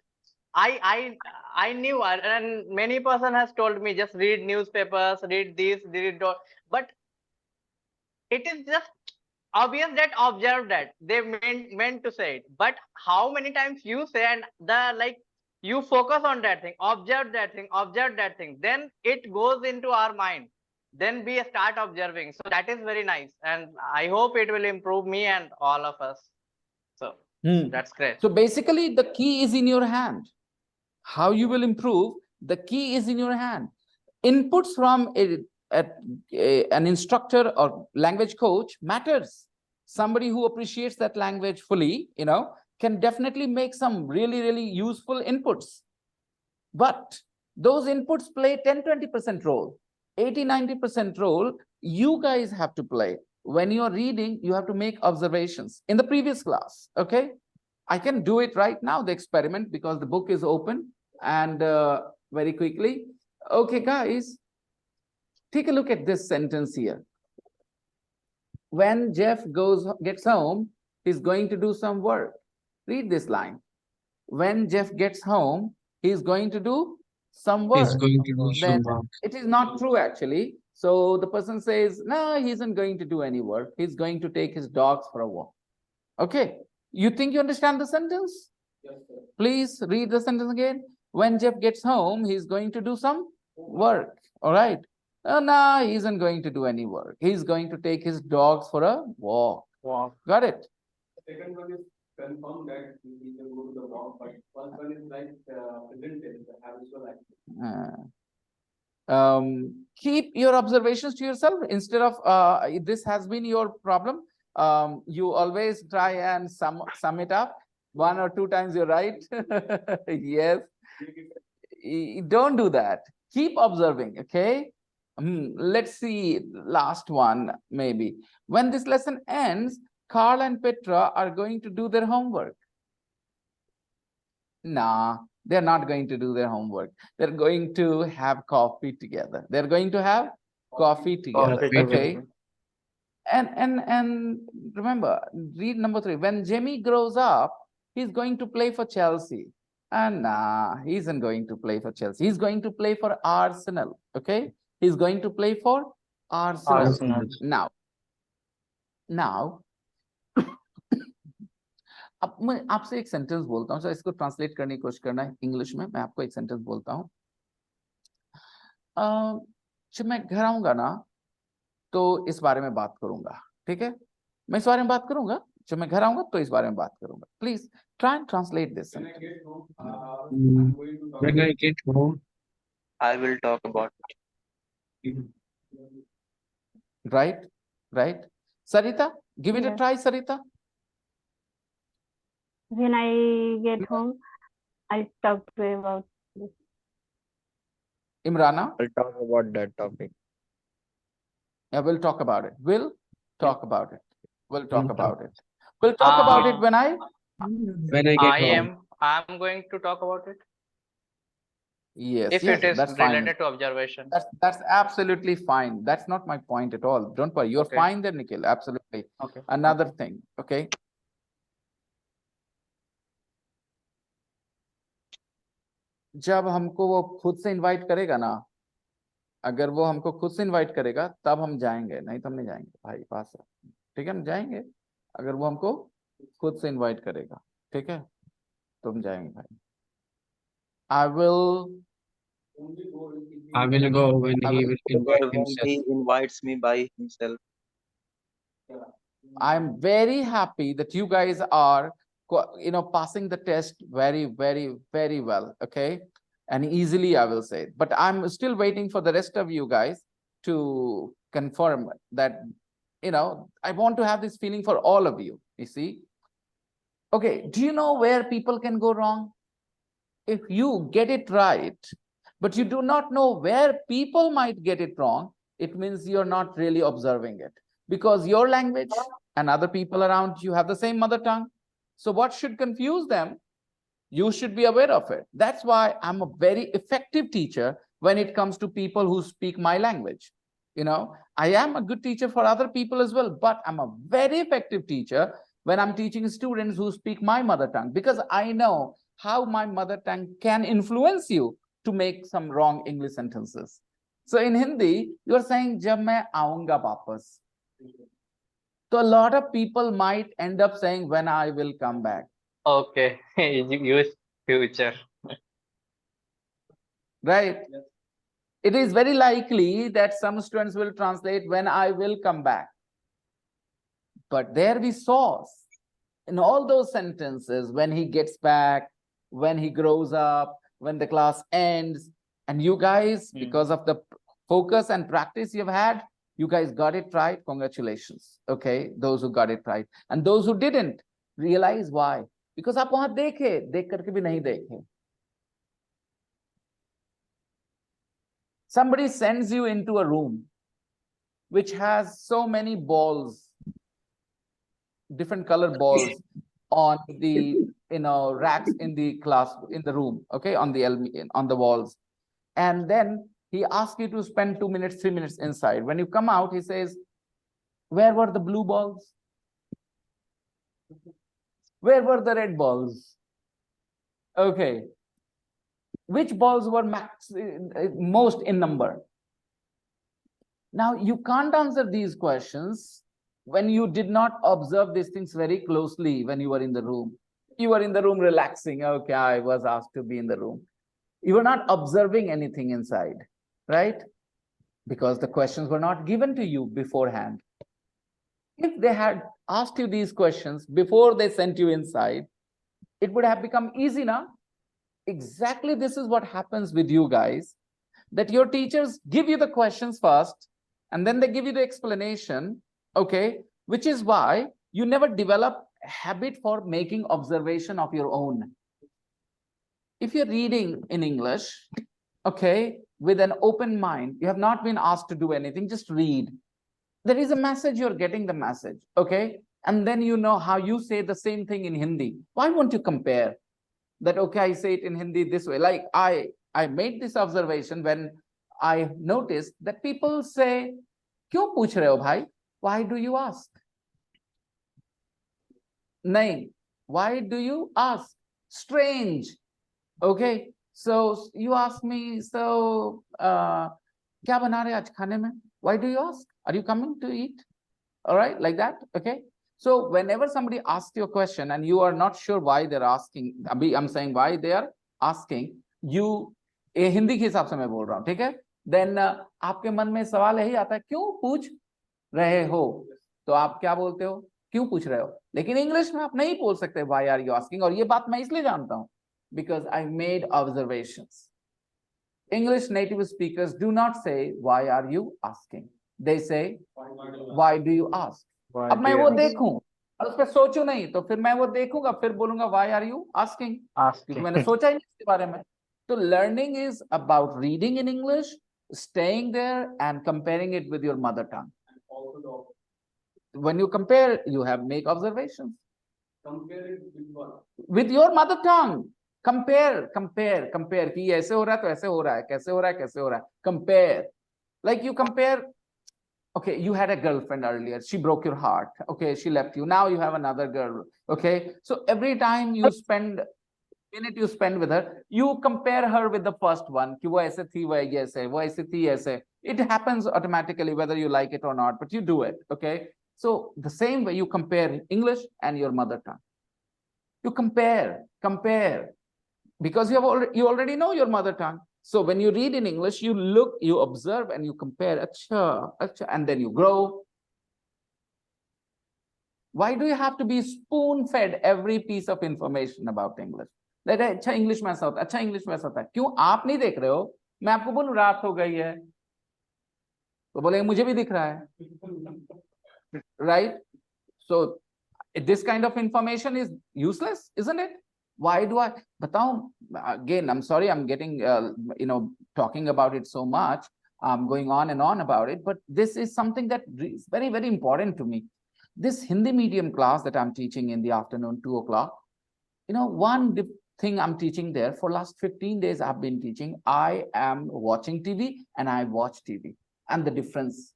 I knew, and many person has told me just read newspapers, read this, read that, but it is just obvious that observe that they meant to say it, but how many times you say and you focus on that thing, observe that thing, then it goes into our mind, then we start observing. So that is very nice, and I hope it will improve me and all of us. So that's great. So basically the key is in your hand. How you will improve, the key is in your hand. Inputs from an instructor or language coach matters. Somebody who appreciates that language fully, can definitely make some really, really useful inputs. But those inputs play 10-20% role. 80-90% role you guys have to play. When you're reading, you have to make observations. In the previous class, okay? I can do it right now, the experiment, because the book is open, and very quickly. Okay, guys, take a look at this sentence here. When Jeff gets home, he's going to do some work. Read this line. When Jeff gets home, he's going to do some work. He's going to do Then some work. it is not true, actually. So the person says, no, he isn't going to do any work. He's going to take his dogs for a walk. Okay. You think you understand the sentence? Yes, sir. Please read the sentence again. When Jeff gets home, he's going to do some work. All right. No, he isn't going to do any work. He's going to take his dogs for a walk. Wow. Got it? confirm that we can go to the walk, but first one is like present tense, the habitual action. Keep your observations to yourself instead of this has been your problem. You always try and sum it up. 1 or 2 times you're right. Yes. Don't do that. Keep observing, okay? Let's see, last one, maybe. When this lesson ends, Carl and Petra are going to do their homework. Nah, they're not going to do their homework. They're going to have coffee together. They're going to have coffee together, Coffee okay? together. And remember, read number 3. When Jamie grows up, he's going to play for Chelsea. And nah, he isn't going to play for Chelsea. He's going to play for Arsenal, okay? He's going to play for Arsenal. Arsenal. Now, अब मैं आपसे एक sentence बोलता हूँ, सो इसको translate करने की कोशिश करना है इंग्लिश में. मैं आपको एक सेंटेंस बोलता हूँ. जब मैं घर आऊंगा ना, तो इस बारे में बात करूंगा, ठीक है? मैं इस बारे में बात करूंगा. जब मैं घर आऊंगा तो इस बारे में बात करूंगा. Please try and translate this. When I get home, I will talk about it. Right. Sarita, give it a Yes. try, Sarita. When I get home, I'll talk to you about this. Imrana, I'll talk about that topic. yeah, we'll talk about it. We'll talk about it. We'll talk We'll about it. We'll talk about it when I get home. I'm going to talk about it. yes, If yes, it is that's fine. related to observation. That's absolutely fine. That's not my point at all. Don't worry. You're Okay. fine there, Nikhil. Absolutely. Okay. Another thing, okay? जब हमको वो खुद से invite करेगा ना, अगर वो हमको खुद से इनवाइट करेगा तब हम जाएंगे, नहीं तो हम नहीं जाएंगे भाई पास. ठीक है, हम जाएंगे अगर वो हमको खुद से इनवाइट करेगा, ठीक है, तो हम जाएंगे भाई. I will go when he will invite When himself. he invites me by himself. I'm very happy that you guys are, passing the test very, very, very well, okay? And easily, I will say. But I'm still waiting for the rest of you guys to confirm that, I want to have this feeling for all of you, you see? Okay, do you know where people can go wrong? If you get it right, but you do not know where people might get it wrong, it means you're not really observing it. Because your language and other people around you have the same mother tongue. So what should confuse them? You should be aware of it. That's why I'm a very effective teacher when it comes to people who speak my language. I am a good teacher for other people as well, but I'm a very effective teacher when I'm teaching students who speak my mother tongue, because I know how my mother tongue can influence you to make some wrong English sentences. So in Hindi, you're saying, "Jab main aunga wapas." So a lot of people might end up saying, "When I will come back." Okay. Use future. Right? It is very likely that some students will translate, "When I will come back." But there we saw in all those sentences, when he gets back, when he grows up, when the class ends, and you guys, because of the focus and practice you've had, you guys got it right. Congratulations. Okay, those who got it right. And those who didn't, realize why. Because आप वहां देख करके भी नहीं देखे. Somebody sends you into a room which has so many balls, different color balls on the racks in the class, in the room, okay, on the walls. And then he asks you to spend 2 minutes, 3 minutes inside. When you come out, he says, "Where were the blue balls? Where were the red balls? Okay. Which balls were most in number?" Now, you can't answer these questions when you did not observe these things very closely when you were in the room. You were in the room relaxing. Okay, I was asked to be in the room. You were not observing anything inside, right? Because the questions were not given to you beforehand. If they had asked you these questions before they sent you inside, it would have become easy now. Exactly this is what happens with you guys, that your teachers give you the questions first, and then they give you the explanation, okay, which is why you never develop a habit for making observation of your own. If you're reading in English, okay, with an open mind, you have not been asked to do anything, just read. There is a message, you're getting the message, okay? And then you know how you say the same thing in Hindi. Why won't you compare that? Okay, I say it in Hindi this way. Like I made this observation when I noticed that people say, "Kyun पूछ रहे हो भाई?" Why do you ask? Nahin. Why do you ask? Strange. Okay, so you ask me, so क्या बना रहे आज खाने में? Why do you ask? Are you coming to eat? All right, like that. Okay. So whenever somebody asks you a question and you are not sure why they're asking, I'm saying why they are asking, you Hindi के हिसाब से मैं बोल रहा हूँ, ठीक है? Then आपके मन में सवाल यही आता है, क्यों पूछ रहे हो? तो आप क्या बोलते हो? क्यों पूछ रहे हो? लेकिन इंग्लिश में आप नहीं बोल सकते why are you asking, और ये बात मैं इसलिए जानता हूँ because I made observations. English native speakers do not say why are you asking, they say why do you ask. अब मैं वो देखूं और उस पर सोचूं नहीं, तो फिर मैं वो देखूंगा, फिर बोलूंगा why are you asking, क्योंकि मैंने सोचा ही नहीं इसके बारे में. तो learning is about reading in English, staying there and comparing it with your mother tongue. When you compare, you have make observations. Compare it with what? With your mother tongue. Compare कि ऐसे हो रहा है तो ऐसे हो रहा है, कैसे हो रहा है, कैसे हो रहा है. Compare. Like you compare, okay, you had a girlfriend earlier, she broke your heart, okay, she left you, now you have another girl, okay, so every time you spend minute you spend with her, you compare her with the first one, कि वो ऐसे थी, वो ऐसे, वो ऐसे थी, ऐसे. It happens automatically whether you like it or not, but you do it, okay. So the same way you compare English and your mother tongue. You compare, because you already know your mother tongue. So when you read in English, you look, you observe, and you compare, acha, and then you grow. Why do you have to be spoon-fed every piece of information about English? That अच्छा English में ऐसा होता है, अच्छा English में ऐसा होता है. क्यों आप नहीं देख रहे हो? मैं आपको बोलूं रात हो गई है, तो बोले मुझे भी दिख रहा है, right? So this kind of information is useless, isn't it? Why do I? Batao, again, I'm sorry, I'm getting, talking about it so much. I'm going on and on about it, but this is something that is very, very important to me. This Hindi medium class that I'm teaching in the afternoon, 2 o'clock, one thing I'm teaching there for last 15 days, I've been teaching, I am watching TV and I watch TV and the difference.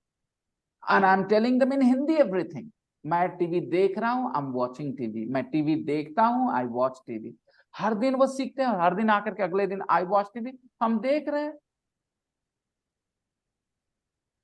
And I'm telling them in Hindi everything. मैं TV देख रहा हूं, I'm watching TV. मैं TV देखता हूं, I watch TV. हर दिन वो सीखते हैं, हर दिन आकर के अगले दिन I watch TV. हम देख रहे हैं.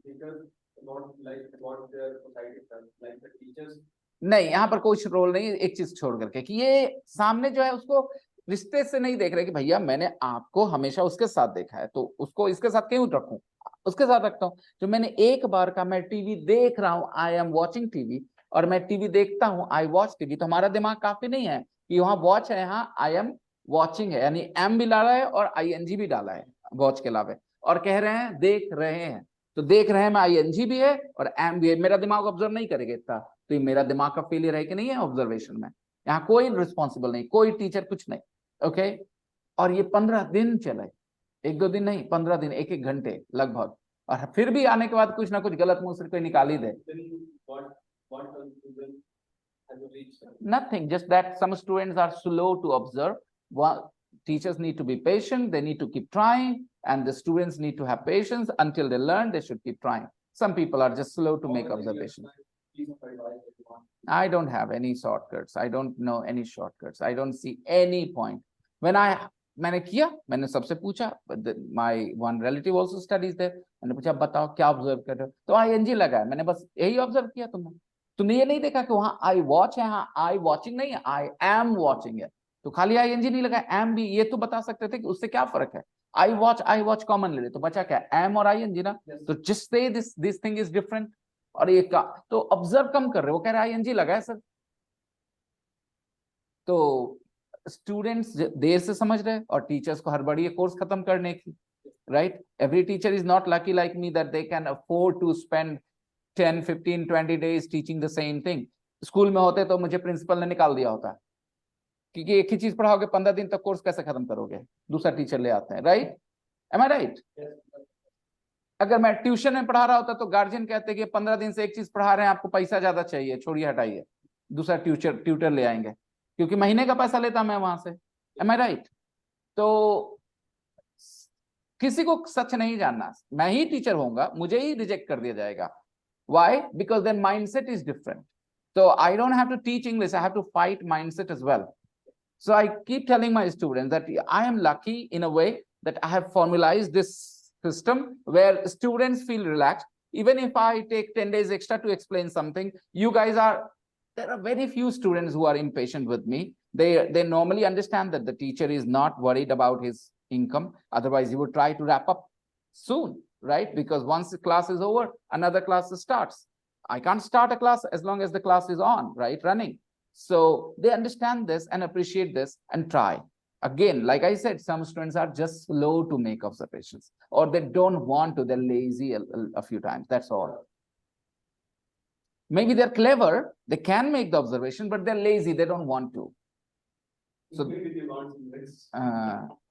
Because what their society does, like the teachers. नहीं, यहाँ पर कोई रोल नहीं है, एक चीज छोड़ करके कि ये सामने जो है उसको रिश्ते से नहीं देख रहे कि भैया मैंने आपको हमेशा उसके साथ देखा है, तो उसको इसके साथ क्यों रखूं, उसके साथ रखता हूं. जो मैंने एक बार का मैं टीवी देख रहा हूं, आई एम वॉचिंग टीवी, और मैं टीवी देखता हूं, आई वॉच टीवी, तो हमारा दिमाग काफी नहीं है कि वहां वॉच है, यहाँ आई एम वॉचिंग है, यानी एम भी डाला है और ING भी डाला है वॉच के अलावा, और कह रहे हैं देख रहे हैं. तो देख रहे हैं में ING भी है और एम भी है. मेरा दिमाग ऑब्जर्व नहीं करेगा इतना, तो ये मेरा दिमाग का फेलियर है कि नहीं है ऑब्जर्वेशन में. यहाँ कोई रिस्पॉन्सिबल नहीं, कोई टीचर कुछ नहीं, ओके. और ये 15 दिन चले, 1-2 दिन नहीं, 15 दिन, 1-1 घंटे लगभग, और फिर भी आने के बाद कुछ ना कुछ गलत मुंह से कोई निकाल ही दे. Nothing, just that some students are slow to observe. Teachers need to be patient, they need to keep trying, and the students need to have patience until they learn. They should keep trying. Some people are just slow to make observations. I don't have any shortcuts. I don't know any shortcuts. I don't see any point. मैंने किया, मैंने सबसे पूछा, my one relative also studies there, मैंने पूछा बताओ क्या observe कर रहे हो, तो ING लगा है, मैंने बस यही ऑब्जर्व किया. तुमने ये नहीं देखा कि वहां आई वॉच है, हाँ आई वॉचिंग नहीं है, आई एम वॉचिंग है, तो खाली ING नहीं लगा, एम भी. ये तो बता सकते थे कि उससे क्या फर्क है. आई वॉच कॉमन ले ले, तो बचा क्या, एम और ING ना. तो just say this thing is different. और ये का तो ऑब्जर्व कम कर रहे हो, वो कह रहे आईएनजी लगा है सर। तो स्टूडेंट्स देर से समझ रहे हैं और टीचर्स को हड़बड़ी है कोर्स खत्म करने की, right? Every teacher is not lucky like me that they can afford to spend 10, 15, 20 days teaching the same thing. School में होते तो मुझे प्रिंसिपल ने निकाल दिया होता, क्योंकि एक ही चीज पढ़ाओगे 15 दिन तक कोर्स कैसे खत्म करोगे, दूसरा टीचर ले आते हैं, राइट? एम आई राइट? अगर मैं ट्यूशन में पढ़ा रहा होता तो गार्जियन कहते हैं कि 15 दिन से एक चीज पढ़ा रहे हैं, आपको पैसा ज्यादा चाहिए, छोड़िए हटाइए, दूसरा ट्यूटर ले आएंगे, क्योंकि महीने का पैसा लेता मैं वहां से। एम आई राइट? तो किसी को सच नहीं जानना, मैं ही टीचर होऊंगा, मुझे ही रिजेक्ट कर दिया जाएगा। Why? Because their mindset is different. So I don't have to teach English, I have to fight mindset as well. So I keep telling my students that I am lucky in a way that I have formalized this system where students feel relaxed. Even if I take 10 days extra to explain something, there are very few students who are impatient with me. They normally understand that the teacher is not worried about his income. Otherwise, he would try to wrap up soon, right? Because once the class is over, another class starts. I can't start a class as long as the class is on, right? Running. So they understand this and appreciate this and try. Again, like I said, some students are just slow to make observations, or they don't want to, they're lazy a few times, that's all. Maybe they're clever, they can make the observation, but they're lazy, they don't want to. So,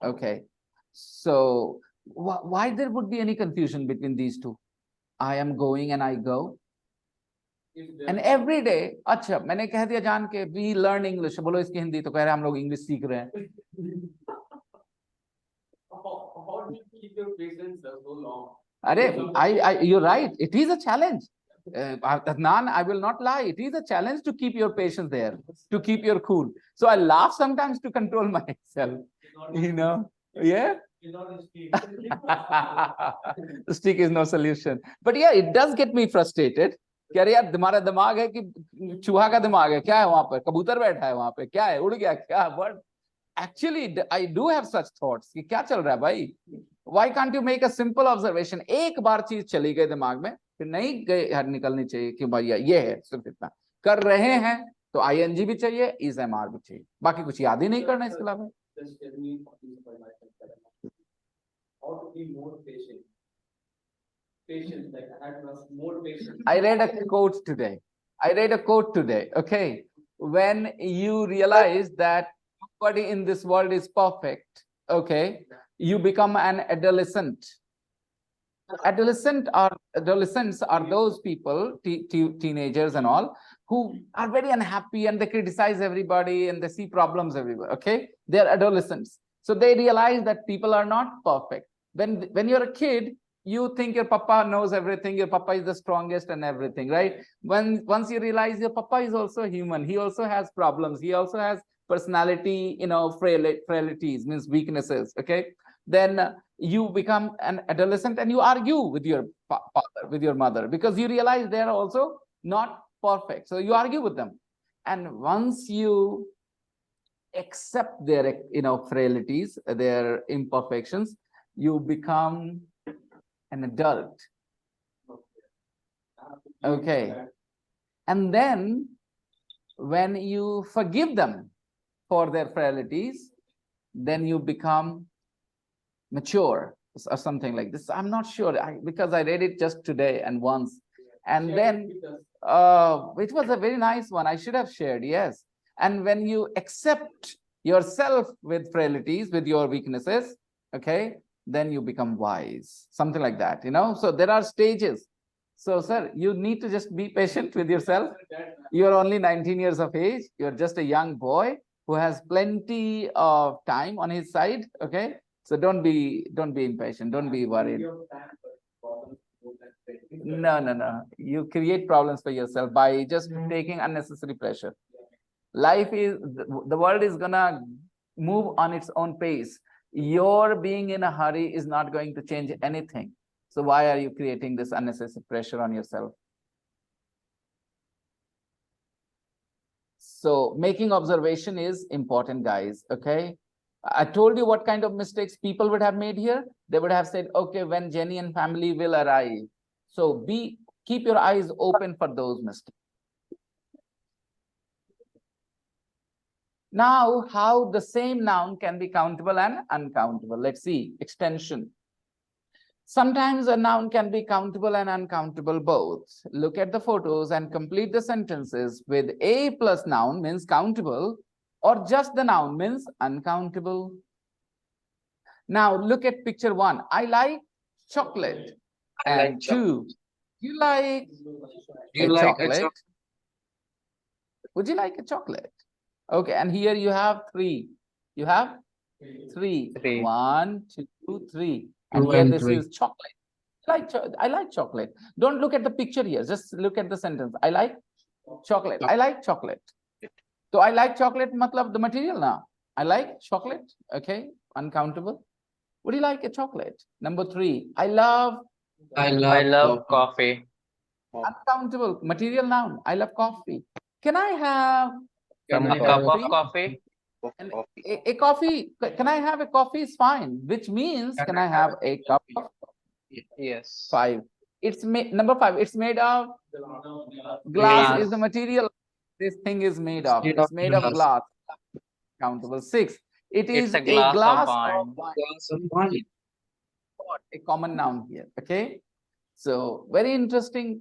okay. So why there would be any confusion between these two? I am going and I go. And every day, अच्छा मैंने कह दिया जान के we learn English, बोलो इसकी हिंदी, तो कह रहे हम लोग इंग्लिश सीख रहे हैं। How do you keep your patience so long? अरे you're right, it is a challenge. Adnan, I will not lie, it is a challenge to keep your patience there, to keep your cool. So I laugh sometimes to control myself, you know. Yeah. Stick is no solution. But yeah, it does get me frustrated. क्या यार तुम्हारा दिमाग है कि चूहा का दिमाग है, क्या है वहां पर, कबूतर बैठा है वहां पे, क्या है, उड़ गया क्या? But actually I do have such thoughts कि क्या चल रहा है भाई? Why can't you make a simple observation? एक बार चीज चली गई दिमाग में, फिर नहीं गई निकलनी चाहिए कि भैया ये है, सिर्फ इतना कर रहे हैं तो आईएनजी भी चाहिए, इज एमआर भी चाहिए, बाकी कुछ याद ही नहीं करना इसके अलावा। How to be more patient? Like I had more patience. I read a quote today. Okay, when you realize that nobody in this world is perfect, okay, you become an adolescent. Adolescents are those people, teenagers and all, who are very unhappy and they criticize everybody and they see problems everywhere. Okay, they are adolescents, so they realize that people are not perfect. When you're a kid, you think your papa knows everything, your papa is the strongest and everything, right? Once you realize your papa is also human, he also has problems, he also has personality, frailties, means weaknesses, okay? Then you become an adolescent and you argue with your father, with your mother, because you realize they are also not perfect. So you argue with them. And once you accept their, frailties, their imperfections, you become an adult. Okay. And then when you forgive them for their frailties, then you become mature or something like this. I'm not sure, because I read it just today and once. And then it was a very nice one. I should have shared, yes. And when you accept yourself with frailties, with your weaknesses, okay, then you become wise, something like that, So there are stages. So, sir, you need to just be patient with yourself. You're only 19 years of age. You're just a young boy who has plenty of time on his side, okay? So don't be impatient. Don't be worried. No. You create problems for yourself by just taking unnecessary pressure. Life is, the world is gonna move on its own pace. Your being in a hurry is not going to change anything. So why are you creating this unnecessary pressure on yourself? So making observation is important, guys, okay? I told you what kind of mistakes people would have made here. They would have said, okay, when Jenny and family will arrive. So be Keep your eyes open for those mistakes. Now, how the same noun can be countable and uncountable. Let's see, extension. Sometimes a noun can be countable and uncountable both. Look at the photos and complete the sentences with a plus noun means countable, or just the noun means uncountable. Now look at picture 1. I like chocolate. And 2, you like a chocolate? Would you like a chocolate? Okay, and here you have 3. You have 3. 1, 2, 3. And here this is chocolate. I like chocolate. Don't look at the picture here. Just look at the sentence. I like chocolate. I like chocolate. So I like chocolate, matlab the material now. I like chocolate. Okay, uncountable. Would you like a chocolate? Number 3. I love coffee. uncountable material noun. I love coffee. Can I have A cup of coffee. and a coffee? Can I have a coffee? Is fine. Which means can I have a cup of Yes. 5? It's made number 5. It's made of glass. Is the material this thing is made of. It's made of glass. Countable. 6. It is It's a glass of wine. A common noun here. Okay. So very interesting.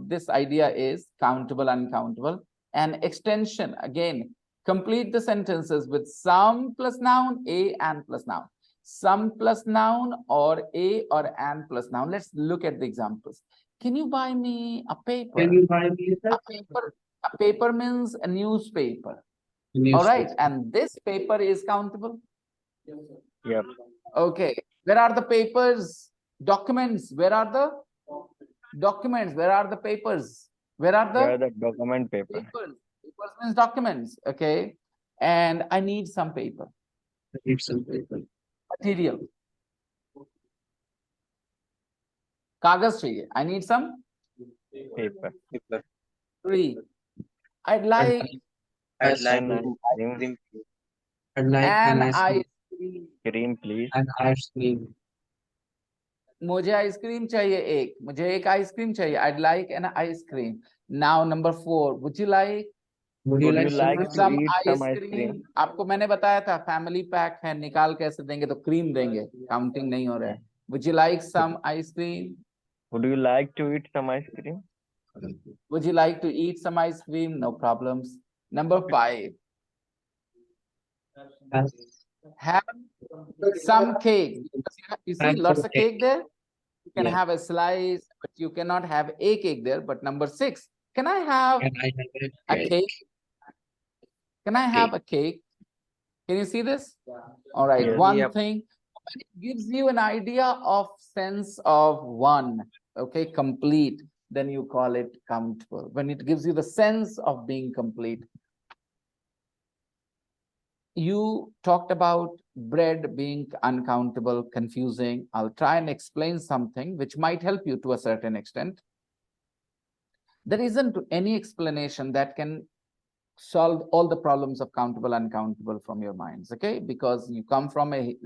This idea is countable, uncountable, and extension. Again, complete the sentences with some plus noun, a and plus noun. Some plus noun or a or an plus noun. Let's look at the examples. Can you buy me a paper? Can you buy me a paper? A paper means a newspaper. All right, and this paper is countable. Yep. Okay, where are the papers? Documents. Where are the documents? Where are the papers? Where are the document paper. papers? Papers means documents. Okay, and I need some paper. Need some paper. Material. Kagas chahiye. I need some Paper. 3. I'd like I'd like an ice cream. Cream, please. an ice cream. मुझे ice cream चाहिए एक. मुझे एक ice cream चाहिए. I'd like an ice cream. Now number 4. Would you like Would you like some eat ice some ice cream? cream? आपको मैंने बताया था फैमिली पैक है, निकाल कैसे देंगे, तो क्रीम देंगे. काउंटिंग नहीं हो रहा है. Would you like some ice cream? Would you like to eat some ice cream? Would you like to eat some ice cream? No problems. Number 5. Have some cake. You see lots of cake there. You can have a slice, but you cannot have a cake there. But number 6, can I have Can I have a cake? Can I have a cake? Can you see this? All right. Yes. One Yep. thing, it gives you an idea of sense of one. Okay, complete. Then you call it countable. When it gives you the sense of being complete. You talked about bread being uncountable, confusing. I'll try and explain something which might help you to a certain extent. There isn't any explanation that can solve all the problems of countable, uncountable from your minds, okay? Because you come from a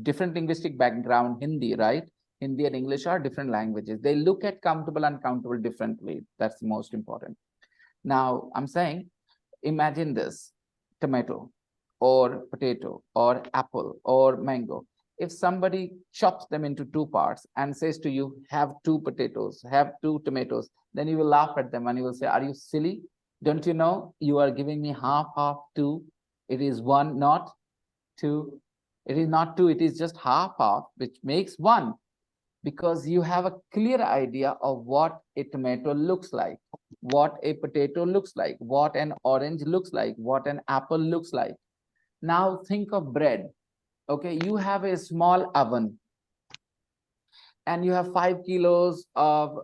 different linguistic background, Hindi, right? Hindi and English are different languages. They look at countable, uncountable differently. That's most important. Now, I'm saying, imagine this, tomato, or potato, or apple, or mango. If somebody chops them into 2 parts and says to you, have 2 potatoes, have 2 tomatoes, then you will laugh at them and you will say, are you silly? Don't you know you are giving me half, 2? It is 1, not 2. It is not 2, it is just half, which makes 1. Because you have a clear idea of what a tomato looks like, what a potato looks like, what an orange looks like, what an apple looks like. Now think of bread. Okay, you have a small oven and you have 5 kilos of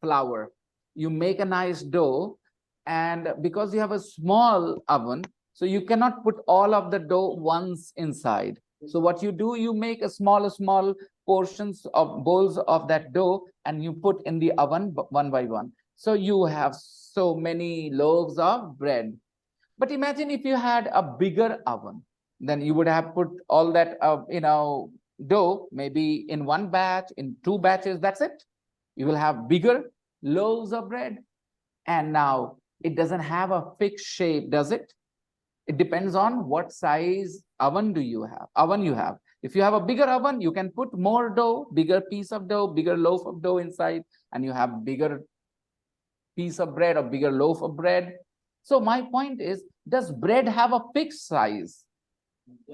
flour. You make a nice dough, and because you have a small oven, so you cannot put all of the dough once inside. So what you do, you make a small portions of bowls of that dough and you put in the oven one by one. So you have so many loaves of bread. But imagine if you had a bigger oven, then you would have put all that dough maybe in 1 batch, in 2 batches. That's it. You will have bigger loaves of bread. And now it doesn't have a fixed shape, does it? It depends on what size oven you have. If you have a bigger oven, you can put more dough, bigger piece of dough, bigger loaf of dough inside, and you have bigger piece of bread or bigger loaf of bread. So my point is, does bread have a fixed size,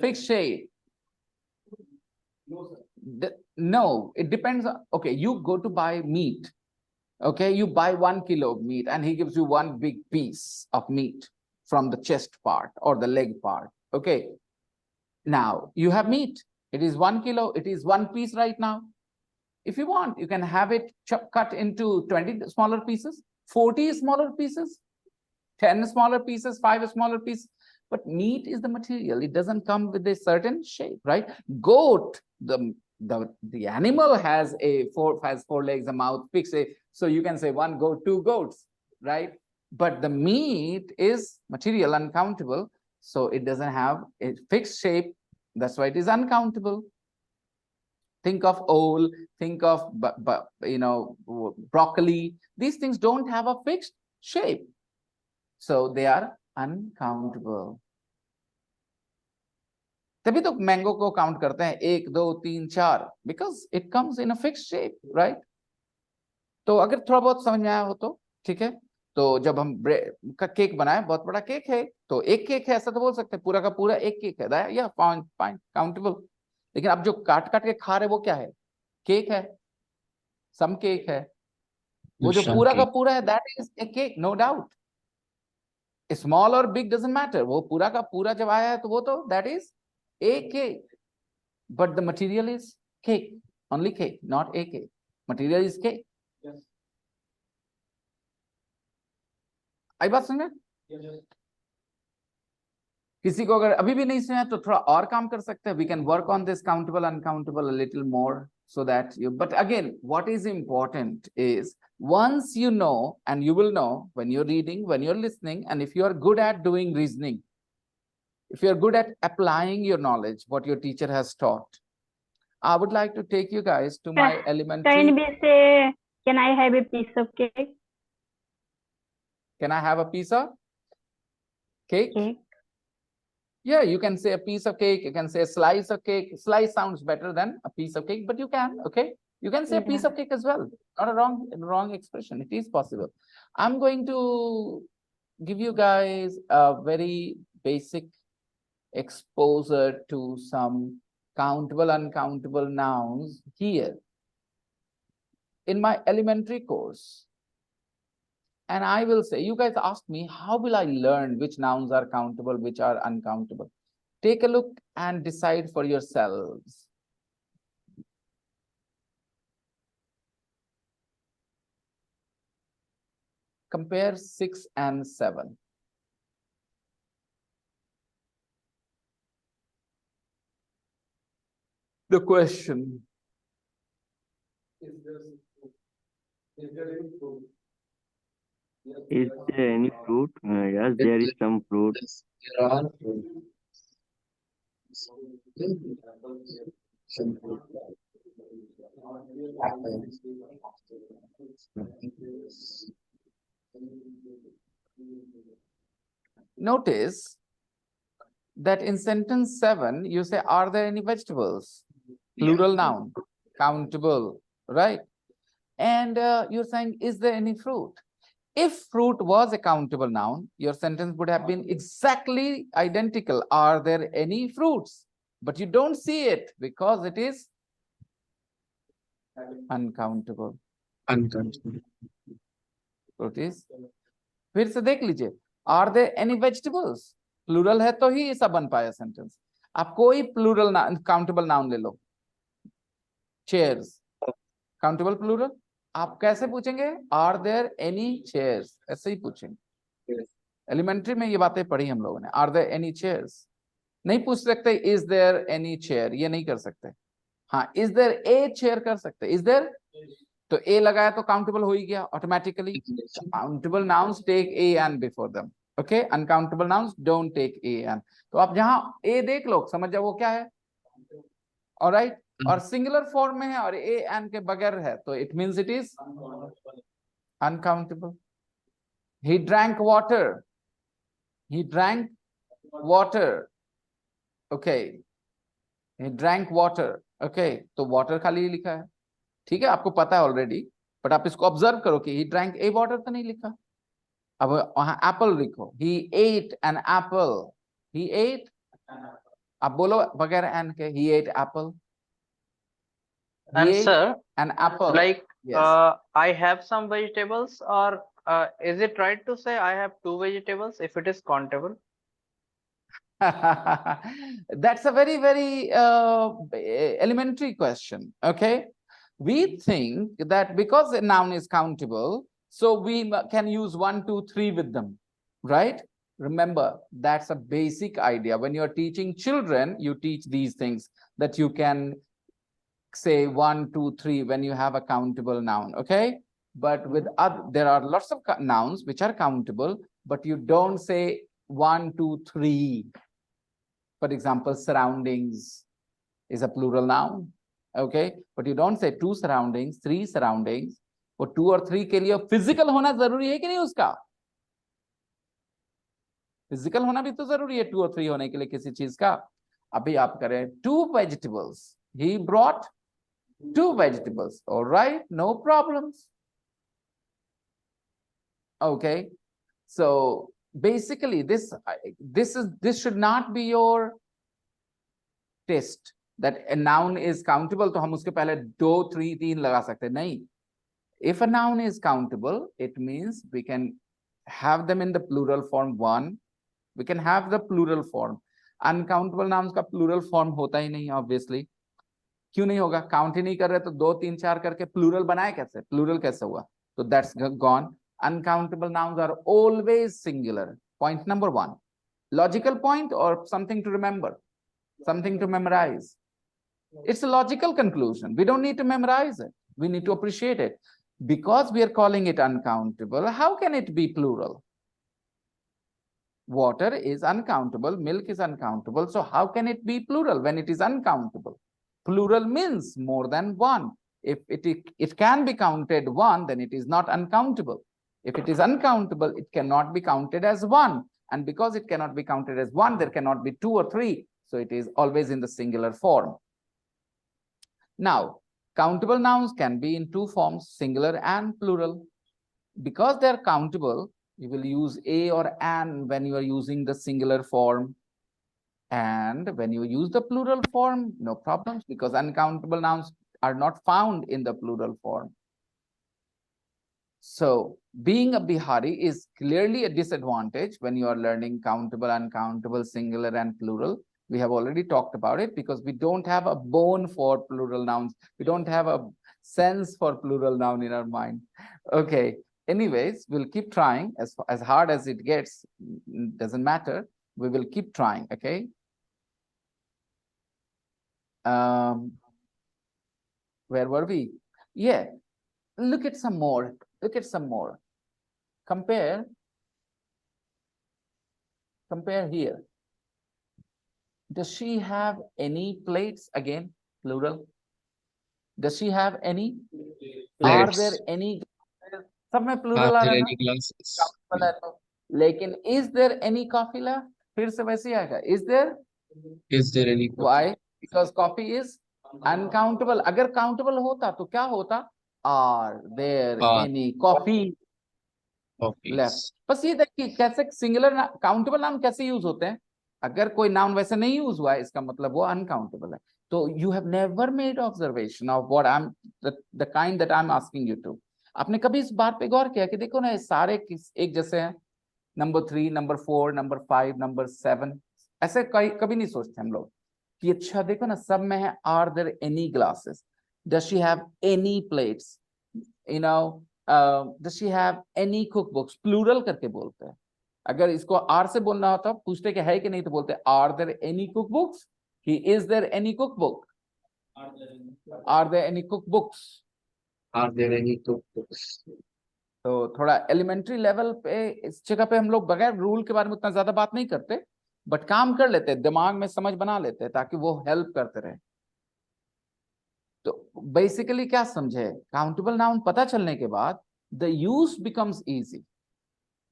fixed shape? No, it depends. Okay, you go to buy meat. Okay, you buy 1 kilo of meat and he gives you one big piece of meat from the chest part or the leg part. Okay, now you have meat. It is 1 kilo. It is one piece right now. If you want, you can have it cut into 20 smaller pieces, 40 smaller pieces, 10 smaller pieces, 5 smaller pieces. But meat is the material. It doesn't come with a certain shape, right? Goat, the animal has four legs, a mouth, fixed. So you can say 1 goat, 2 goats, right? But the meat is material, uncountable. So it doesn't have a fixed shape. That's why it is uncountable. Think of owl, think of broccoli. These things don't have a fixed shape. So they are uncountable. तभी तो mango को count करते हैं 1 2 3 4 because it comes in a fixed shape, right? तो अगर थोड़ा बहुत समझ में आया हो तो ठीक है. तो जब हम ब्रेड का केक बनाए, बहुत बड़ा केक है, तो एक केक है ऐसा तो बोल सकते हैं, पूरा का पूरा एक केक है, या फाइन काउंटेबल. लेकिन अब जो काट काट के खा रहे वो क्या है? केक है, सम केक है. वो जो पूरा का पूरा है, that is a cake, no doubt. Small और बिग डजंट मैटर. वो पूरा का पूरा जब आया है तो वो तो that is a cake, but the material is cake, only cake, not a cake. Material is cake. Yes. आई बात समझ में? Yes. किसी को अगर अभी भी नहीं सुना तो थोड़ा और काम कर सकते हैं. We can work on this countable, uncountable a little more so that you. But again, what is important is once you know, and you will know when you're reading, when you're listening, and if you are good at doing reasoning. If you're good at applying your knowledge, what your teacher has taught, I would like to take you guys to my elementary. Can we say, can I have a piece of cake? Can I have a piece of cake? Cake. Yeah, you can say a piece of cake. You can say a slice of cake. Slice sounds better than a piece of cake, but you can, okay? You can say a piece of cake as well. Not a wrong expression. It is possible. I'm going to give you guys a very basic exposure to some countable, uncountable nouns here in my elementary course. And I will say, you guys asked me, how will I learn which nouns are countable, which are uncountable? Take a look and decide for yourselves. Compare 6 and 7. The question is there any fruit? Is there any fruit? Yes, there is some fruit. There are fruit. Notice that in sentence 7, you say, are there any vegetables? Plural noun, countable, right? And you're saying, is there any fruit? If fruit was a countable noun, your sentence would have been exactly identical. Are there any fruits? But you don't see it because it is uncountable. Uncountable. Fruit is. फिर से देख लीजिए. Are there any vegetables? Plural है तो ही ऐसा बन पाया sentence. आप कोई plural countable noun ले लो. Chairs. Countable plural. आप कैसे पूछेंगे? Are there any chairs? ऐसे ही पूछेंगे. Elementary में ये बातें पढ़ी हम लोगों ने. Are there any chairs? नहीं पूछ सकते is there any chair? ये नहीं कर सकते. हाँ, is there a chair कर सकते. Is there? तो a लगाया तो countable हो ही गया automatically. Countable nouns take a and before them. Okay, uncountable nouns don't take a and. तो आप जहाँ a देख लो, समझ जाओ वो क्या है. All right. और सिंगुलर फॉर्म में है और ए एन के बगैर है, तो it means it is uncountable. He drank water, he drank water, okay, he drank water, okay, तो water खाली लिखा है, ठीक है, आपको पता है ऑलरेडी, बट आप इसको ऑब्जर्व करो कि he drank a water तो नहीं लिखा। अब वहां एप्पल लिखो, he ate an apple, he ate, आप बोलो बगैर एन के, he ate apple, he And ate sir, an apple, like yes. I have some vegetables, or is it right to say I have two vegetables if it is countable? That's a very, very elementary question. Okay. We think that because a noun is countable, so we can use 1, 2, 3 with them, right? Remember, that's a basic idea. When you're teaching children, you teach these things, that you can say 1, 2, 3 when you have a countable noun. Okay. But with other, there are lots of nouns which are countable, but you don't say 1, 2, 3. For example, surroundings is a plural noun, okay? But you don't say 2 surroundings, 3 surroundings. वो 2 और 3 के लिए physical होना जरूरी है कि नहीं उसका? फिजिकल होना भी तो जरूरी है 2 और 3 होने के लिए किसी चीज का। अभी आप करें 2 vegetables. He brought 2 vegetables. All right, no problems. Okay, so basically this should not be your test, that a noun is countable तो हम उसके पहले 2, 3, 3 लगा सकते, नहीं। If a noun is countable, it means we can have them in the plural form 1, we can have the plural form. Uncountable nouns का plural form होता ही नहीं, obviously. क्यों नहीं होगा? काउंट ही नहीं कर रहे तो 2, 3, 4 करके प्लूरल बनाए कैसे? प्लूरल कैसे हुआ? तो that's gone. Uncountable nouns are always singular. Point number 1. Logical point or something to remember? Something to memorize? It's a logical conclusion. We don't need to memorize it. We need to appreciate it. Because we are calling it uncountable, how can it be plural? Water is uncountable, milk is uncountable. So how can it be plural when it is uncountable? Plural means more than one. If it can be counted 1, then it is not uncountable. If it is uncountable, it cannot be counted as 1. And because it cannot be counted as 1, there cannot be 2 or 3. So it is always in the singular form. Now, countable nouns can be in 2 forms, singular and plural. Because they are countable, you will use a or an when you are using the singular form. And when you use the plural form, no problems, because uncountable nouns are not found in the plural form. So being a Bihari is clearly a disadvantage when you are learning countable, uncountable, singular, and plural. We have already talked about it because we don't have a bone for plural nouns. We don't have a sense for plural noun in our mind. Okay. Anyways, we'll keep trying as hard as it gets. Doesn't matter. We will keep trying. Okay. Where were we? Yeah. Look at some more. Look at some more. Compare here. Does she have any plates? Again, plural. Does she have any? Are there any? सब में plural आ रहा है ना? लेकिन is there any coffee left? फिर से वैसे ही आएगा. Is there? Is there any coffee? Why? Because coffee is uncountable. अगर countable होता तो क्या होता? Are there any coffee left? बस ये देखिए कैसे सिंगुलर काउंटेबल नाउन कैसे यूज होते हैं. अगर कोई नाउन वैसे नहीं यूज हुआ है, इसका मतलब वो अनकाउंटेबल है. तो you have never made observation of what I am the kind that I am asking you to. आपने कभी इस बात पे गौर किया कि देखो ना, ये सारे एक जैसे हैं. नंबर 3, नंबर 4, नंबर 5, नंबर 7, ऐसे कभी नहीं सोचते हम लोग कि अच्छा देखो ना, सब में है are there any glasses, does she have any plates, you know, does she have any cookbooks? Plural करके बोलते हैं. अगर इसको आर से बोलना होता पूछते कि है कि नहीं, तो बोलते आर देयर एनी कुकबुक्स, कि is there any cookbook, are there any cookbooks, Are there any cookbooks? तो थोड़ा एलिमेंट्री लेवल पे इस जगह पे हम लोग बगैर रूल के बारे में उतना ज्यादा बात नहीं करते, बट काम कर लेते हैं, दिमाग में समझ बना लेते हैं ताकि वो हेल्प करते रहे. तो बेसिकली क्या समझे, काउंटेबल नाउन पता चलने के बाद द यूज बिकम्स इजी।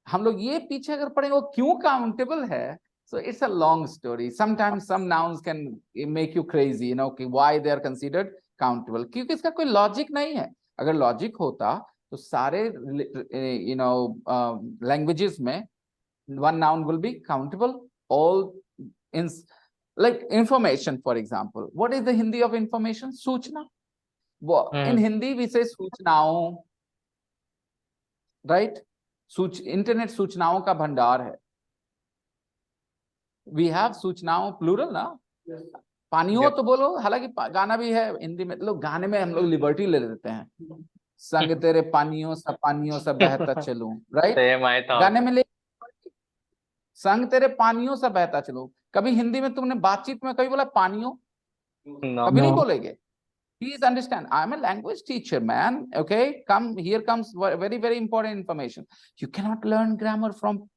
हम लोग ये पीछे अगर पढ़ेंगे वो क्यों काउंटेबल है, so it's a long story. Sometimes some nouns can make you crazy, you know, कि why they are considered countable, क्योंकि इसका कोई लॉजिक नहीं है। अगर लॉजिक होता तो सारे you know languages में one noun will be countable. All in like information, for example, what is the Hindi of information? सूचना. In Hindi we say सूचनाओं, right? इंटरनेट सूचनाओं का भंडार है। We have सूचनाओं प्लूरल ना, पानियों तो बोलो, हालांकि गाना भी है हिंदी में, लोग गाने में हम लोग लिबर्टी ले लेते हैं, संग तेरे पानियों सा बहता चलूं, राइट? Same I thought. गाने में ले संग तेरे पानियों सा बहता चलूं। कभी हिंदी में तुमने बातचीत में कभी बोला पानियों? No. कभी नहीं बोलेगे। Please understand, I'm a language teacher, man. Okay, here comes very, very important information. You cannot learn grammar from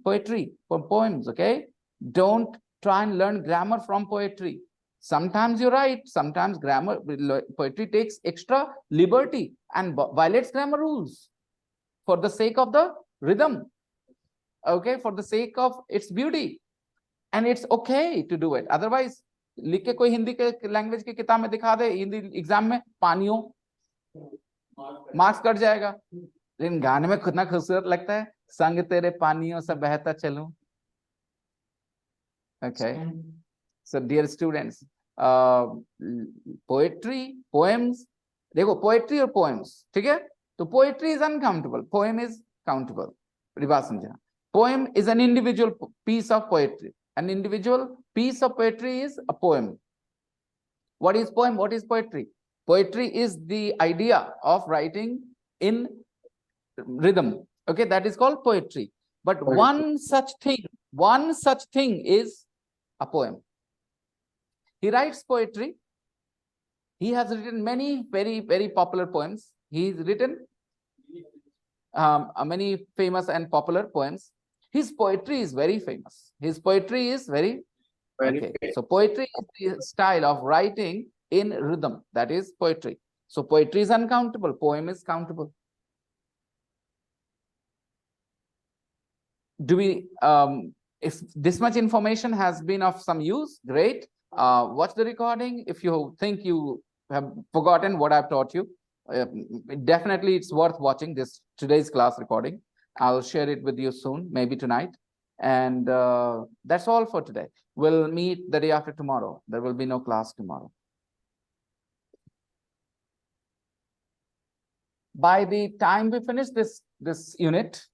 poetry, from poems. Okay, don't try and learn grammar from poetry. Sometimes you're right. Sometimes poetry takes extra liberty and violates grammar rules for the sake of the rhythm. Okay, for the sake of its beauty, and it's okay to do it. Otherwise, लिख के कोई हिंदी के language की किताब में दिखा दे Hindi exam में पानियों, मार्क्स कट जाएगा। लेकिन गाने में कितना खूबसूरत लगता है, संग तेरे पानियों से बहता चलूं। Okay, so dear students, poetry, poems, देखो poetry और poems, ठीक है? तो poetry is uncountable, poem is countable। बड़ी बात समझना। Poem is an individual piece of poetry. An individual piece of poetry is a poem. What is poem? What is poetry? Poetry is the idea of writing in rhythm. Okay, that is called poetry. But one such thing is a poem. He writes poetry. He has written many very, very popular poems. He's written many famous and popular poems. His poetry is very famous. His poetry is very okay. So poetry is the style of writing in rhythm. That is poetry. So poetry is uncountable. Poem is countable. Do we? If this much information has been of some use, great. Watch the recording. If you think you have forgotten what I've taught you, definitely it's worth watching today's class recording. I'll share it with you soon, maybe tonight. And that's all for today. We'll meet the day after tomorrow. There will be no class tomorrow. By the time we finish this unit,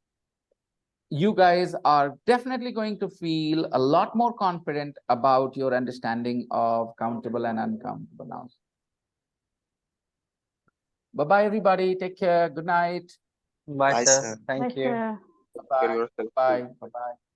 you guys are definitely going to feel a lot more confident about your understanding of countable and uncountable nouns. Bye-bye, everybody. Take care. Good night. Bye, Bye, sir. sir. Thank Bye, you. sir. Bye. yourself. Bye. Bye-bye.